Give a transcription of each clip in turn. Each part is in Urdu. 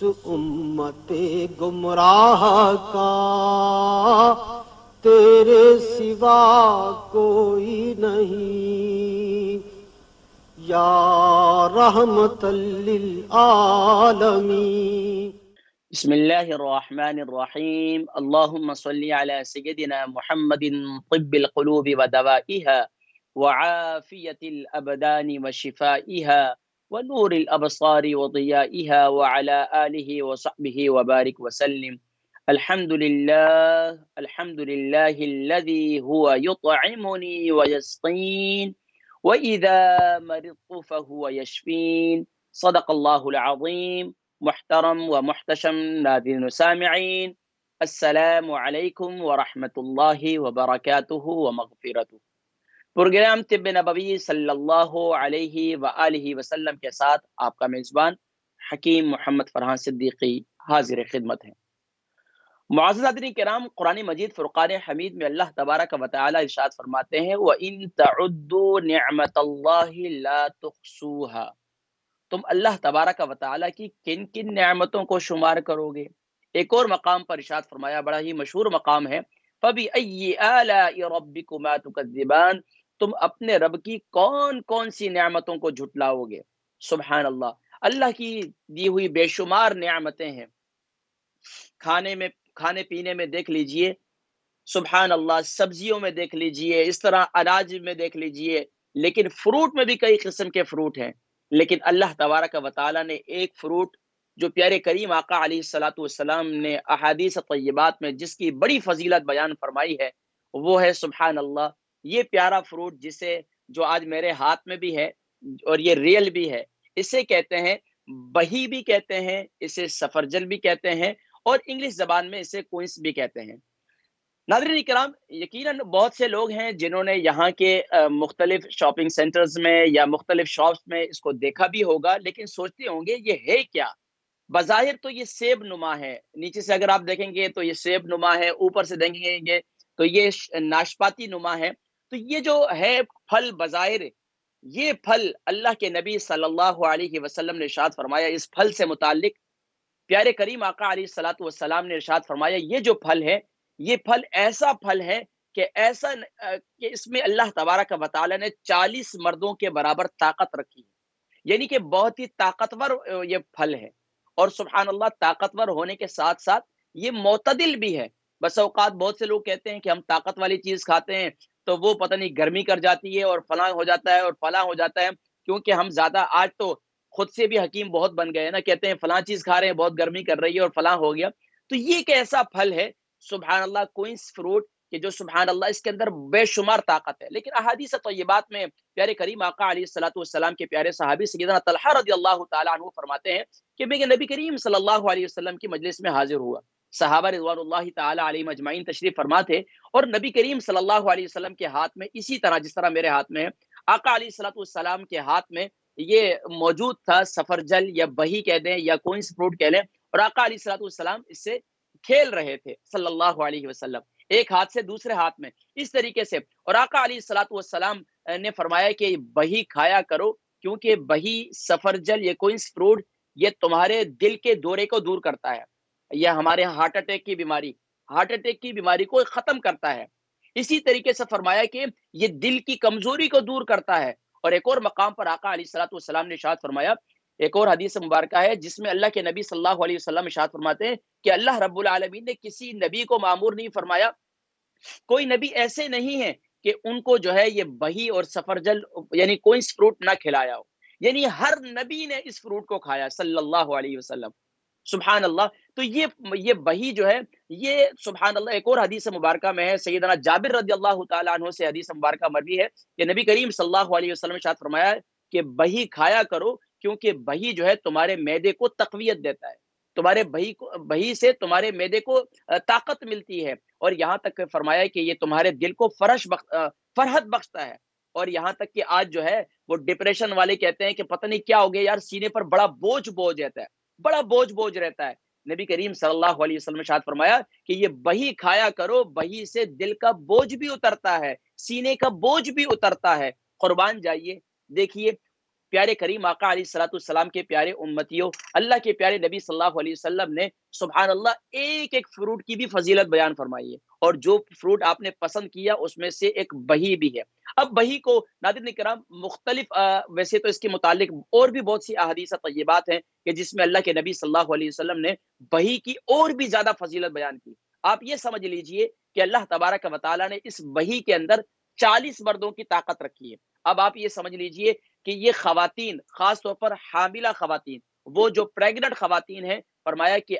امت گمراہ کا تیرے سوا کوئی نہیں، یا رحمت للعالمین۔ بسم اللہ الرحمن الرحیم، اللہم صلی علی سیدنا محمد طب القلوب ودوائها وعافیت الابدان وشفائها ونور الابصار وضیائها وعلى آلہ وصحبہ وبارک وسلم۔ الحمد للہ الذی هو یطعمنی ویسقین وإذا مرضت فهو یشفین۔ صدق اللہ العظیم۔ محترم و محتشم ناظرین و سامعین، السلام علیکم ورحمۃ اللہ وبرکاتہ ومغفرتہ۔ پروگرام طب نبوی صلی اللہ علیہ وآلہ وسلم کے ساتھ آپ کا میزبان حکیم محمد فرحان صدیقی حاضر خدمت ہے۔ معزز حاضرین کرام، قرآن مجید فرقان حمید میں اللہ تبارک و تعالی ارشاد فرماتے ہیں وَإِن تَعُدُّوا نِعْمَةَ اللَّهِ لَا تُحْصُوهَا۔ تم اللہ تبارک و تعالیٰ کی کن کن نعمتوں کو شمار کرو گے؟ ایک اور مقام پر ارشاد فرمایا، بڑا ہی مشہور مقام ہے، فَبِأَيِّ آلَاءِ رَبِّكُمَا تُكَذِّبَانِ۔ تم اپنے رب کی کون کون سی نعمتوں کو جھٹلاؤ گے؟ سبحان اللہ، اللہ کی دی ہوئی بے شمار نعمتیں ہیں۔ کھانے پینے میں دیکھ لیجئے، سبحان اللہ، سبزیوں میں دیکھ لیجئے، اس طرح اناج میں دیکھ لیجئے، لیکن فروٹ میں بھی کئی قسم کے فروٹ ہیں۔ لیکن اللہ تبارک و تعالیٰ نے ایک فروٹ جو پیارے کریم آقا علیہ الصلوۃ والسلام نے احادیث طیبات میں جس کی بڑی فضیلت بیان فرمائی ہے، وہ ہے سبحان اللہ یہ پیارا فروٹ جسے جو آج میرے ہاتھ میں بھی ہے اور یہ ریل بھی ہے، اسے کہتے ہیں بہی بھی کہتے ہیں، اسے سفرجل بھی کہتے ہیں، اور انگلش زبان میں اسے کوئنس بھی کہتے ہیں۔ ناظرین اکرام، یقیناً بہت سے لوگ ہیں جنہوں نے یہاں کے مختلف شاپنگ سینٹرز میں یا مختلف شاپس میں اس کو دیکھا بھی ہوگا، لیکن سوچتے ہوں گے یہ ہے کیا؟ بظاہر تو یہ سیب نما ہے، نیچے سے اگر آپ دیکھیں گے تو یہ سیب نما ہے، اوپر سے دیکھیں گے تو یہ ناشپاتی نما ہے۔ تو یہ جو ہے پھل بظاہر، یہ پھل اللہ کے نبی صلی اللہ علیہ وسلم نے ارشاد فرمایا، اس پھل سے متعلق پیارے کریم آقا علیہ الصلوۃ والسلام نے ارشاد فرمایا یہ جو پھل ہے، یہ پھل ایسا پھل ہے کہ اس میں اللہ تبارک و تعالی نے 40 مردوں کے برابر طاقت رکھی ہے، یعنی کہ بہت ہی طاقتور یہ پھل ہے۔ اور سبحان اللہ، طاقتور ہونے کے ساتھ ساتھ یہ معتدل بھی ہے۔ بس اوقات بہت سے لوگ کہتے ہیں کہ ہم طاقت والی چیز کھاتے ہیں تو وہ پتہ نہیں گرمی کر جاتی ہے اور فلاں ہو جاتا ہے اور فلاں ہو جاتا ہے، کیونکہ ہم زیادہ آج تو خود سے بھی حکیم بہت بن گئے ہیں نا، کہتے ہیں فلاں چیز کھا رہے ہیں بہت گرمی کر رہی ہے اور فلاں ہو گیا۔ تو یہ ایک ایسا پھل ہے سبحان اللہ، کوئنس فروٹ، کہ جو سبحان اللہ اس کے اندر بے شمار طاقت ہے۔ لیکن احادیث طیبات میں پیارے کریم آقا علیہ الصلوۃ والسلام کے پیارے صحابی سیدنا طلحہ رضی اللہ تعالی عنہ فرماتے ہیں کہ میں نبی کریم صلی اللہ علیہ وسلم کی مجلس میں حاضر ہوا، صحابہ رضوان اللہ تعالی علیہم اجمعین تشریف فرما تھے، اور نبی کریم صلی اللہ علیہ وسلم کے ہاتھ میں اسی طرح جس طرح میرے ہاتھ میں ہے، آقا علیہ الصلوۃ والسلام کے ہاتھ میں یہ موجود تھا، سفرجل یا بہی کہہ دیں یا کوئنس فروٹ کہہ لیں، اور آقا علیہ الصلوۃ والسلام اس سے کھیل رہے تھے صلی اللہ علیہ وسلم، ایک ہاتھ سے دوسرے ہاتھ میں اس طریقے سے۔ اور آقا علیہ الصلوۃ والسلام نے فرمایا کہ بہی کھایا کرو، کیونکہ بہی، سفرجل، یہ کوئنس فروٹ، یہ تمہارے دل کے دورے کو دور کرتا ہے، یہ ہمارے ہارٹ اٹیک کی بیماری کو ختم کرتا ہے۔ اسی طریقے سے فرمایا کہ یہ دل کی کمزوری کو دور کرتا ہے۔ اور ایک اور مقام پر آقا علیہ الصلوۃ والسلام نے ارشاد فرمایا، ایک اور حدیث مبارکہ ہے جس میں اللہ کے نبی صلی اللہ علیہ وسلم ارشاد فرماتے ہیں کہ اللہ رب العالمین نے کسی نبی کو مامور نہیں فرمایا، کوئی نبی ایسے نہیں ہے کہ ان کو جو ہے یہ بہی اور سفرجل یعنی کوئنس فروٹ نہ کھلایا ہو، یعنی ہر نبی نے اس فروٹ کو کھایا صلی اللہ علیہ وسلم، سبحان اللہ۔ تو یہ بہی جو ہے، یہ سبحان اللہ ایک اور حدیث مبارکہ میں ہے، سیدنا جابر رضی اللہ تعالیٰ عنہ سے حدیث مبارکہ مروی ہے کہ نبی کریم صلی اللہ علیہ وسلم نے ارشاد فرمایا کہ بہی کھایا کرو، کیونکہ بہی جو ہے تمہارے معدے کو تقویت دیتا ہے، تمہارے بہی سے تمہارے معدے کو طاقت ملتی ہے، اور یہاں تک فرمایا کہ یہ تمہارے دل کو فرحت بخشتا ہے۔ اور یہاں تک کہ آج جو ہے وہ ڈپریشن والے کہتے ہیں کہ پتہ نہیں کیا ہو گیا یار، سینے پر بڑا بوجھ رہتا ہے، بڑا بوجھ رہتا ہے۔ نبی کریم صلی اللہ علیہ وسلم نے ارشاد فرمایا کہ یہ بہی کھایا کرو، بہی سے دل کا بوجھ بھی اترتا ہے، سینے کا بوجھ بھی اترتا ہے۔ قربان جائیے، دیکھیے پیارے کریم آقا علیہ الصلوۃ والسلام کے پیارے امتیوں، اللہ کے پیارے نبی صلی اللہ علیہ وسلم نے سبحان اللہ ایک ایک فروٹ کی بھی فضیلت بیان فرمائی ہے، اور جو فروٹ آپ نے پسند کیا اس میں سے ایک بہی بھی ہے۔ اب بہی کو ناظرین کرام مختلف ویسے تو اس کے متعلق اور بھی بہت سی احادیث طیبات ہیں کہ جس میں اللہ کے نبی صلی اللہ علیہ وسلم نے بہی کی اور بھی زیادہ فضیلت بیان کی۔ آپ یہ سمجھ لیجئے کہ اللہ تبارک و تعالیٰ نے اس بہی کے اندر 40 مردوں کی طاقت رکھی ہے۔ اب آپ یہ سمجھ لیجئے کہ یہ خواتین، خاص طور پر حاملہ خواتین، وہ جو پریگننٹ خواتین ہیں، فرمایا کہ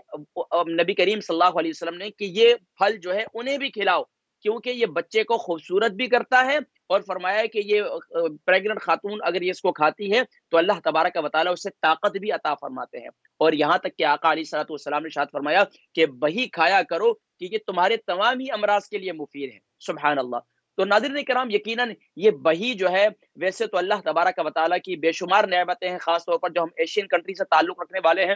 نبی کریم صلی اللہ علیہ وسلم نے کہ یہ پھل جو ہے انہیں بھی کھلاؤ، کیونکہ یہ بچے کو خوبصورت بھی کرتا ہے، اور فرمایا کہ یہ پریگننٹ خاتون اگر یہ اس کو کھاتی ہے تو اللہ تبارک و تعالیٰ اسے طاقت بھی عطا فرماتے ہیں۔ اور یہاں تک کہ آقا علیہ الصلوۃ والسلام نے ارشاد فرمایا کہ بہی کھایا کرو کہ یہ تمہارے تمام ہی امراض کے لیے مفید ہے۔ سبحان اللہ۔ تو ناظرین کرام یقیناً یہ بہی جو ہے ویسے تو اللہ تبارک و تعالیٰ کی بے شمار نعمتیں ہیں، خاص طور پر جو ہم ایشین کنٹری سے تعلق رکھنے والے ہیں،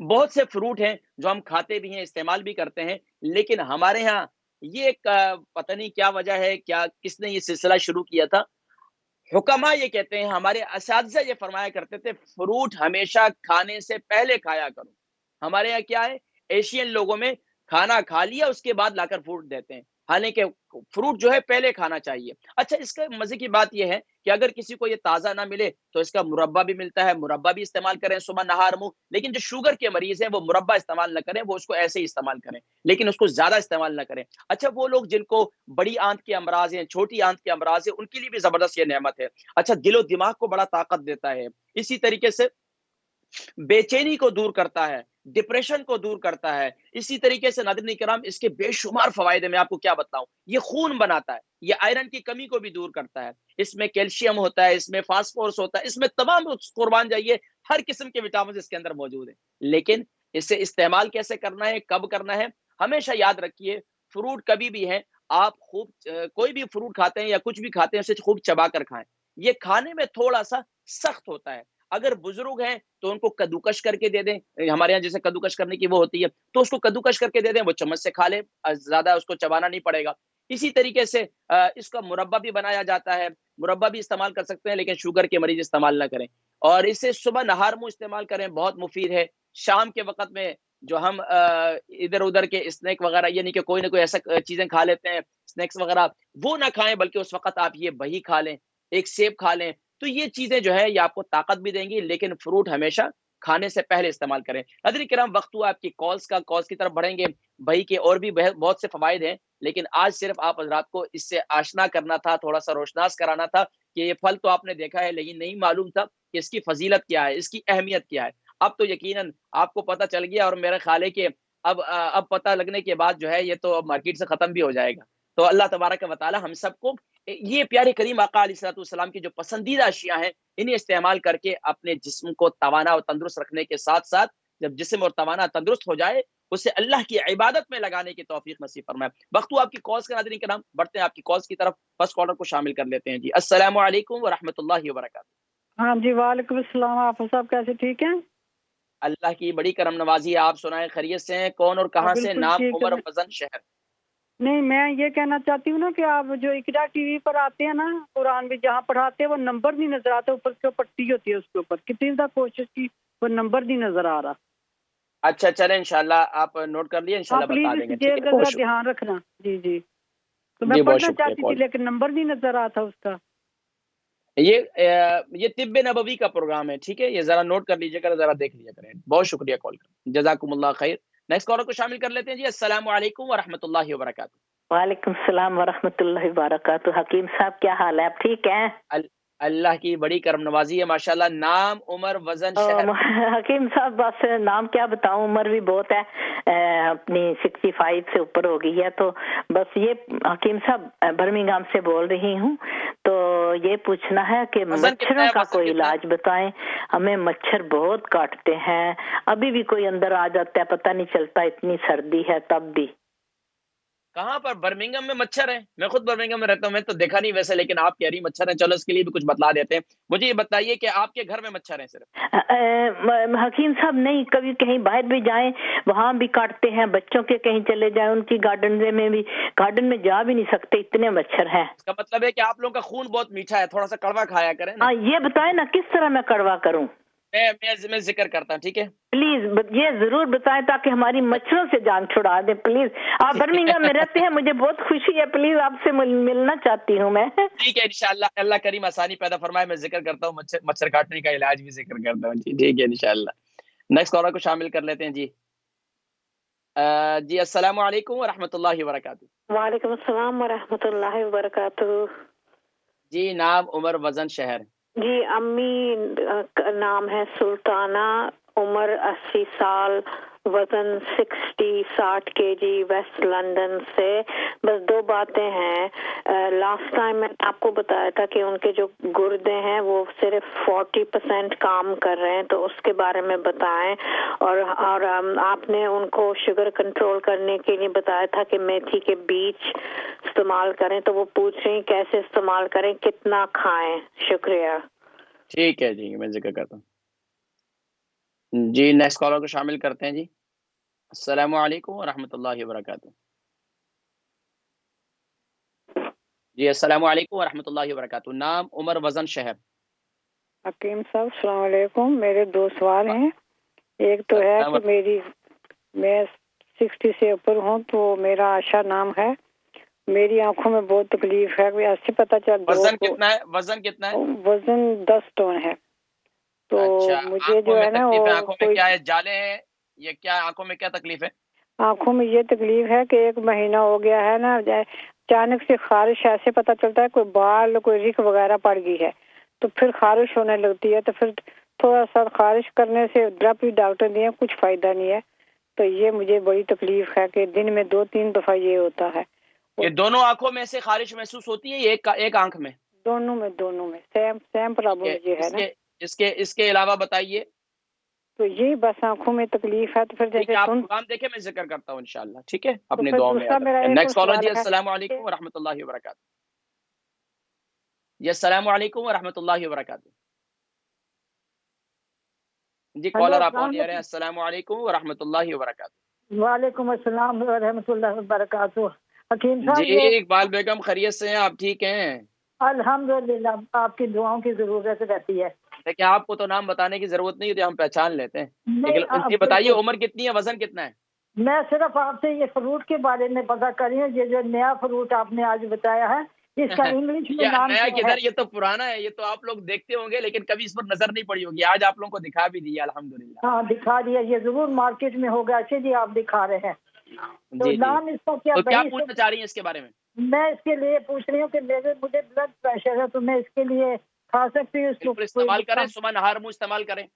بہت سے فروٹ ہیں جو ہم کھاتے بھی ہیں، استعمال بھی کرتے ہیں، لیکن ہمارے ہاں یہ ایک پتہ نہیں کیا وجہ ہے، کیا کس نے یہ سلسلہ شروع کیا تھا، حکما یہ کہتے ہیں، ہمارے اساتذہ یہ فرمایا کرتے تھے فروٹ ہمیشہ کھانے سے پہلے کھایا کرو۔ ہمارے یہاں کیا ہے، ایشین لوگوں میں کھانا کھا لیا اس کے بعد لا کر فروٹ دیتے ہیں، حالانکہ فروٹ جو ہے پہلے کھانا چاہیے۔ اچھا، اس کا مزے کی بات یہ ہے کہ اگر کسی کو یہ تازہ نہ ملے تو اس کا مربع بھی ملتا ہے، مربع بھی استعمال کریں صبح نہار منہ، لیکن جو شوگر کے مریض ہیں وہ مربع استعمال نہ کریں، وہ اس کو ایسے ہی استعمال کریں، لیکن اس کو زیادہ استعمال نہ کریں۔ اچھا، وہ لوگ جن کو بڑی آنت کے امراض ہیں، چھوٹی آنت کے امراض ہیں، ان کے لیے بھی زبردست یہ نعمت ہے۔ اچھا، دل و دماغ کو بڑا طاقت دیتا ہے، اسی طریقے سے بے چینی کو دور کرتا ہے، ڈپریشن کو دور کرتا ہے، اسی طریقے سے ناظرین کرام اس کے بے شمار فوائد ہیں، میں آپ کو کیا بتاؤں۔ یہ خون بناتا ہے، یہ آئرن کی کمی کو بھی دور کرتا ہے، اس میں کیلشیم ہوتا ہے، اس میں فاسفورس ہوتا ہے، اس میں تمام قربان جائیے ہر قسم کے وٹامن اس کے اندر موجود ہیں۔ لیکن اسے استعمال کیسے کرنا ہے، کب کرنا ہے، ہمیشہ یاد رکھیے فروٹ کبھی بھی ہے آپ خوب کوئی بھی فروٹ کھاتے ہیں یا کچھ بھی کھاتے ہیں اسے خوب چبا کر کھائیں۔ یہ کھانے میں تھوڑا سا سخت ہوتا ہے، اگر بزرگ ہیں تو ان کو کدوکش کر کے دے دیں، ہمارے یہاں جیسے کدوکش کرنے کی وہ ہوتی ہے تو اس کو کدوکش کر کے دے دیں، وہ چمچ سے کھا لے، زیادہ اس کو چبانا نہیں پڑے گا۔ اسی طریقے سے اس کا مربع بھی بنایا جاتا ہے، مربع بھی استعمال کر سکتے ہیں، لیکن شوگر کے مریض استعمال نہ کریں، اور اسے صبح نہار منہ استعمال کریں، بہت مفید ہے۔ شام کے وقت میں جو ہم ادھر ادھر کے اسنیک وغیرہ، یعنی کہ کوئی نہ کوئی ایسا چیزیں کھا لیتے ہیں اسنیکس وغیرہ، وہ نہ کھائیں، بلکہ اس وقت آپ یہ بہی کھا لیں، ایک سیب کھا لیں، تو یہ چیزیں جو ہے یہ آپ کو طاقت بھی دیں گی، لیکن فروٹ ہمیشہ کھانے سے پہلے استعمال کریں۔ حضرت کرام، وقت ہوا آپ کی کالز کی طرف بڑھیں گے، بھائی کے اور بھی بہت سے فوائد ہیں، لیکن آج صرف آپ حضرات کو اس سے آشنا کرنا تھا، تھوڑا سا روشناس کرانا تھا کہ یہ پھل تو آپ نے دیکھا ہے لیکن نہیں معلوم تھا کہ اس کی فضیلت کیا ہے، اس کی اہمیت کیا ہے۔ اب تو یقیناً آپ کو پتہ چل گیا، اور میرا خیال ہے کہ اب پتہ لگنے کے بعد جو ہے یہ تو اب مارکیٹ سے ختم بھی ہو جائے گا۔ تو اللہ تبارک و تعالی ہم سب کو یہ پیارے کریم آقا علیہ الصلوۃ والسلام کی جو پسندیدہ اشیاء ہیں انہیں استعمال کر کے اپنے جسم کو توانا اور تندرست رکھنے کے ساتھ ساتھ جب جسم اور توانا تندرست ہو جائے اسے اللہ کی عبادت میں لگانے کی توفیق نصیب فرمائے۔ وقت ہوا آپ کی کالز کا، ناظرین کرام بڑھتے ہیں آپ کی کالز کی طرف، فرسٹ کالر کو شامل کر لیتے ہیں۔ جی السلام علیکم ورحمۃ اللہ وبرکاتہ۔ ہاں جی، وعلیکم السلام۔ آپ صاحب کیسے، ٹھیک ہیں؟ اللہ کی بڑی کرم نوازی ہے، آپ سنائیں خیریت سے ہیں؟ کون اور کہاں سے؟ بالکل نام، ٹھیک عمر، ہے۔ وزن، شہر۔ نہیں، میں یہ کہنا چاہتی ہوں نا کہ آپ جو اقرا ٹی وی پر آتے ہیں نا، قرآن بھی جہاں پڑھاتے ہیں وہ نمبر نہیں نظر آتا، اوپر سے پٹی ہوتی ہے اس کے اوپر، کتنی دفعہ کوشش کی وہ نمبر نہیں نظر آ رہا۔ اچھا چلیں، انشاءاللہ آپ نوٹ کر لیے، ہاں انشاءاللہ پلیز بتا اس دیں گے، ٹھیک چیز ہے؟ کا بہت ذرا شکریہ دھیان رکھنا۔ جی جی، تو میں جی، بہت پڑھنا شکریہ چاہتی تھی کال۔ لیکن نمبر نہیں نظر آ تھا اس کا۔ یہ طب نبوی کا پروگرام ہے، ٹھیک ہے؟ یہ ذرا نوٹ کر لیجیے گا، ذرا دیکھ لیجیے کریں۔ بہت شکریہ کال کر، جزاکم اللہ خیر۔ نیکسٹ کالر کو شامل کر لیتے ہیں۔ جی السلام علیکم ورحمۃ اللہ وبرکاتہ۔ وعلیکم السلام ورحمۃ اللہ وبرکاتہ۔ حکیم صاحب کیا حال ہے، آپ ٹھیک ہیں؟ اللہ کی بڑی کرم نوازی ہے ماشاءاللہ۔ نام، عمر، وزن، شہر۔ حکیم صاحب بس نام کیا بتاؤں، عمر بھی بہت ہے، اپنی 65 سے اوپر ہو گئی ہے، تو بس یہ حکیم صاحب برمنگھام سے بول رہی ہوں، تو یہ پوچھنا ہے کہ مچھروں کا کوئی علاج بتائیں، ہمیں مچھر بہت کاٹتے ہیں، ابھی بھی کوئی اندر آ جاتا ہے، پتہ نہیں چلتا، اتنی سردی ہے تب بھی۔ کہاں پر؟ برمنگم میں مچھر ہیں؟ میں خود برمنگم میں رہتا ہوں، میں تو دیکھا نہیں ویسے، لیکن آپ کہہ رہی مچھر ہیں، چلو اس کے لیے بھی کچھ بتلا دیتے ہیں. مجھے یہ بتائیے کہ آپ کے گھر میں مچھر ہیں صرف؟ حکیم صاحب نہیں، کبھی کہیں باہر بھی جائیں وہاں بھی کاٹتے ہیں، بچوں کے کہیں چلے جائیں ان کی گارڈن میں بھی، گارڈن میں جا بھی نہیں سکتے اتنے مچھر ہیں. اس کا مطلب ہے کہ آپ لوگوں کا خون بہت میٹھا ہے، تھوڑا سا کڑوا کھایا کریں نا. ہاں یہ بتائیں نا کس طرح میں کڑوا کروں؟ میں ذکر کرتا ہوں، ٹھیک ہے؟ پلیز یہ ضرور بتائیں تاکہ ہماری مچھروں سے جان چھڑا دیں پلیز. آپ برمنگھم میں رہتے ہیں، مجھے بہت خوشی ہے، پلیز آپ سے ملنا چاہتی ہوں میں. ٹھیک ہے انشاءاللہ، اللہ کریم آسانی پیدا فرمائے. میں ذکر کرتا ہوں، مچھر کاٹنے کا علاج بھی ذکر کرتا ہوں. جی ٹھیک ہے انشاءاللہ. نیکسٹ کالر کو شامل کر لیتے ہیں. جی السلام علیکم ورحمۃ اللہ وبرکاتہ. وعلیکم السلام ورحمۃ اللہ وبرکاتہ. جی نام، عمر، وزن، شہر؟ جی امی نام ہے سلطانہ، عمر 80 سال، وزن 60 کے جی، ویسٹ لندن سے. بس 2 باتیں ہیں. لاسٹ ٹائم میں نے آپ کو بتایا تھا کہ ان کے جو گردے ہیں وہ صرف 40% کام کر رہے ہیں، تو اس کے بارے میں بتائیں. اور آپ نے ان کو شوگر کنٹرول کرنے کے لیے بتایا تھا کہ میتھی کے بیج استعمال کریں، تو وہ پوچھ رہے ہیں کیسے استعمال کریں، کتنا کھائیں. شکریہ. ٹھیک ہے جی، میں ذکر کرتا ہوں. جی نیکسٹ کالر کو شامل کرتے ہیں. جی السلام علیکم ورحمۃ اللہ وبرکاتہ. جی السلام علیکم ورحمۃ اللہ وبرکاتہ. نام، عمر، وزن، شہر؟ حکیم صاحب السلام علیکم. میرے 2 سوال ہیں. ایک تو ہے کہ میں 60 سے اوپر ہوں، تو میرا عائشہ نام ہے. میری آنکھوں میں بہت تکلیف ہے. ایسے پتہ چل. وزن کتنا ہے؟ وزن کتنا ہے؟ وزن 10 ٹن ہے. تو اچھا، مجھے جو ہے نا تکلیف ہے وہ آنکھوں میں کیا ہے؟ جالے ہیں یا کیا؟ آنکھوں میں کیا تکلیف ہے؟ آنکھوں میں یہ تکلیف ہے کہ 1 مہینہ ہو گیا ہے نا، اچانک سے خارش، ایسے پتہ چلتا ہے کوئی بال، کوئی رک وغیرہ پڑ گئی ہے، تو پھر خارش ہونے لگتی ہے. تو پھر تھوڑا سا خارش کرنے سے ڈراپ بھی ڈاکٹر دیے، کچھ فائدہ نہیں ہے. تو یہ مجھے بڑی تکلیف ہے کہ دن میں 2-3 دفعہ یہ ہوتا ہے. یہ دونوں آنکھوں میں سے خارش محسوس ہوتی ہے یا ایک آنکھ میں؟ دونوں میں سیم پرابلم مجھے ہے نا. اس کے علاوہ بتائیے. تو یہ بس آنکھوں میں تکلیف ہے. تو پھر جیسے آپ پروگرام دیکھیں، میں ذکر کرتا ہوں انشاءاللہ. ٹھیک ہے، اپنے پھر دعا میں دوسرا یاد میرا رکھیں. ایک نیکسٹ کالر. سوال جی ہے. السلام علیکم ورحمۃ اللہ وبرکاتہ. جی السلام علیکم ورحمۃ اللہ وبرکاتہ. جی کالر آپ آن ایئر ہیں. السلام علیکم ورحمۃ اللہ وبرکاتہ. وعلیکم السلام ورحمۃ اللہ وبرکاتہ. حکیم صاحب جی اقبال بیگم خیریت سے ہیں؟ آپ ٹھیک ہیں؟ الحمدللہ، آپ کی دعاؤں کی ضرورت رہتی ہے. دیکھیں آپ کو تو نام بتانے کی ضرورت نہیں ہوتی، ہم پہچان لیتے ہیں. لیکن نہیں، یہ بتائیے عمر کتنی ہے، وزن کتنا ہے؟ میں صرف آپ سے یہ فروٹ کے بارے میں پتہ کری ہوں. یہ جو نیا فروٹ آپ نے آج بتایا ہے، اس کا انگلش میں نام نیا کیا ہے؟ کدھر، یہ تو پرانا ہے. یہ تو آپ لوگ دیکھتے ہوں گے لیکن کبھی اس پر نظر نہیں پڑی ہوگی. آج آپ لوگوں کو دکھا بھی دیا الحمدللہ. ہاں دکھا دیا. یہ ضرور مارکیٹ میں ہوگا. اچھے جی آپ دکھا رہے ہیں. تو جی نام اس کا کیا؟ تو کیا پوچھنا چاہ رہی ہیں اس کے بارے میں؟ میں اس کے لیے پوچھ رہی ہوں کہ مجھے بلڈ پریشر ہے، تو میں اس کے لیے کھا سکتی ہوں اس کو؟ بالکل استعمال کریں. صبح نہار منہ استعمال کریں.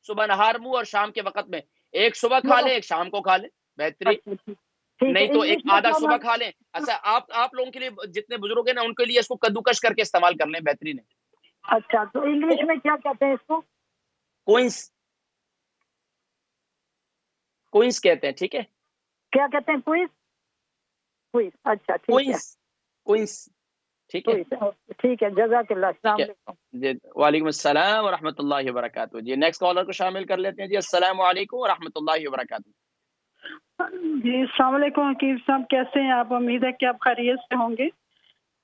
صبح نہار منہ اور شام کے وقت میں ایک صبح کھا لیں، ایک شام کو کھا لیں. بہترین. نہیں تو ایک آدھا صبح کھا لیں. اچھا آپ لوگوں کے لیے جتنے بزرگ ہیں نا، ان کے لیے اس کو کدوکش کر کے استعمال کر لیں. بہترین ہے. اچھا، تو انگلش میں کیا کہتے ہیں اس کو؟ کوئنس کہتے ہیں. ٹھیک ہے، کیا کہتے ہیں؟ کوئنس. اچھا ٹھیک ہے. کوئنس. ٹھیک ہے، ٹھیک ہے. جزاک اللہ. السلام علیکم. جی وعلیکم السلام ورحمۃ اللہ وبرکاتہ. جی نیکسٹ کالر کو شامل کر لیتے ہیں. جی السلام علیکم ورحمۃ اللہ وبرکاتہ. جی السلام علیکم حکیم صاحب، کیسے ہیں آپ؟ امید ہے کہ آپ خیریت سے ہوں گے.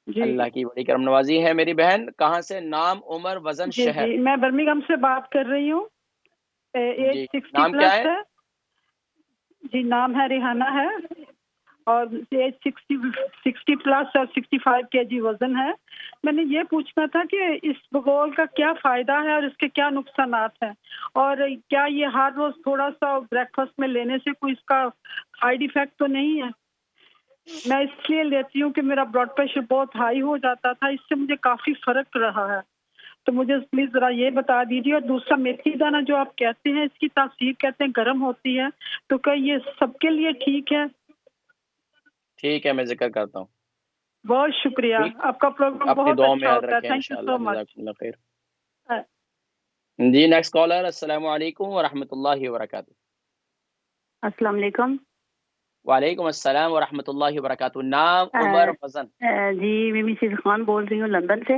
جی اللہ کی بڑی کرم نوازی ہے. میری بہن کہاں سے؟ نام، عمر، وزن، شہر؟ جی میں برمنگھم سے بات کر رہی ہوں. ایج جی 60 نام کیا پلس ہے. جی نام ہے ریحانہ ہے، اور ایج 60 پلس اور 65 کے جی وزن ہے. میں نے یہ پوچھنا تھا کہ اس بغول کا کیا فائدہ ہے اور اس کے کیا نقصانات ہیں، اور کیا یہ ہر روز تھوڑا سا بریک فاسٹ میں لینے سے کوئی اس کا سائیڈ ایفیکٹ تو نہیں ہے؟ میں اس لیے لیتی ہوں کہ میرا بلڈ پریشر بہت ہائی ہو جاتا تھا، اس سے مجھے کافی فرق رہا ہے. تو مجھے پلیز ذرا یہ بتا دیجیے. اور دوسرا میتھی دانہ جو آپ کہتے ہیں اس کی تاثیر کہتے ہیں گرم ہوتی ہے، تو کیا یہ سب کے لیے ٹھیک ہے؟ ٹھیک ہے، میں ذکر کرتا ہوں. بہت شکریہ. آپ کا پروگرام اپنی بہت دعاؤں میں اچھا یاد ہوتا ہے. رکھیں تھینک یو انشاءاللہ. سو مچ. جزاکم اللہ خیر. جی نیکسٹ کالر. السلام علیکم ورحمۃ اللہ وبرکاتہ. السلام علیکم. وعلیکم السلام ورحمۃ اللہ وبرکاتہ. نام، عمر، وزن. جی میں مسز خان بول رہی ہوں لندن سے.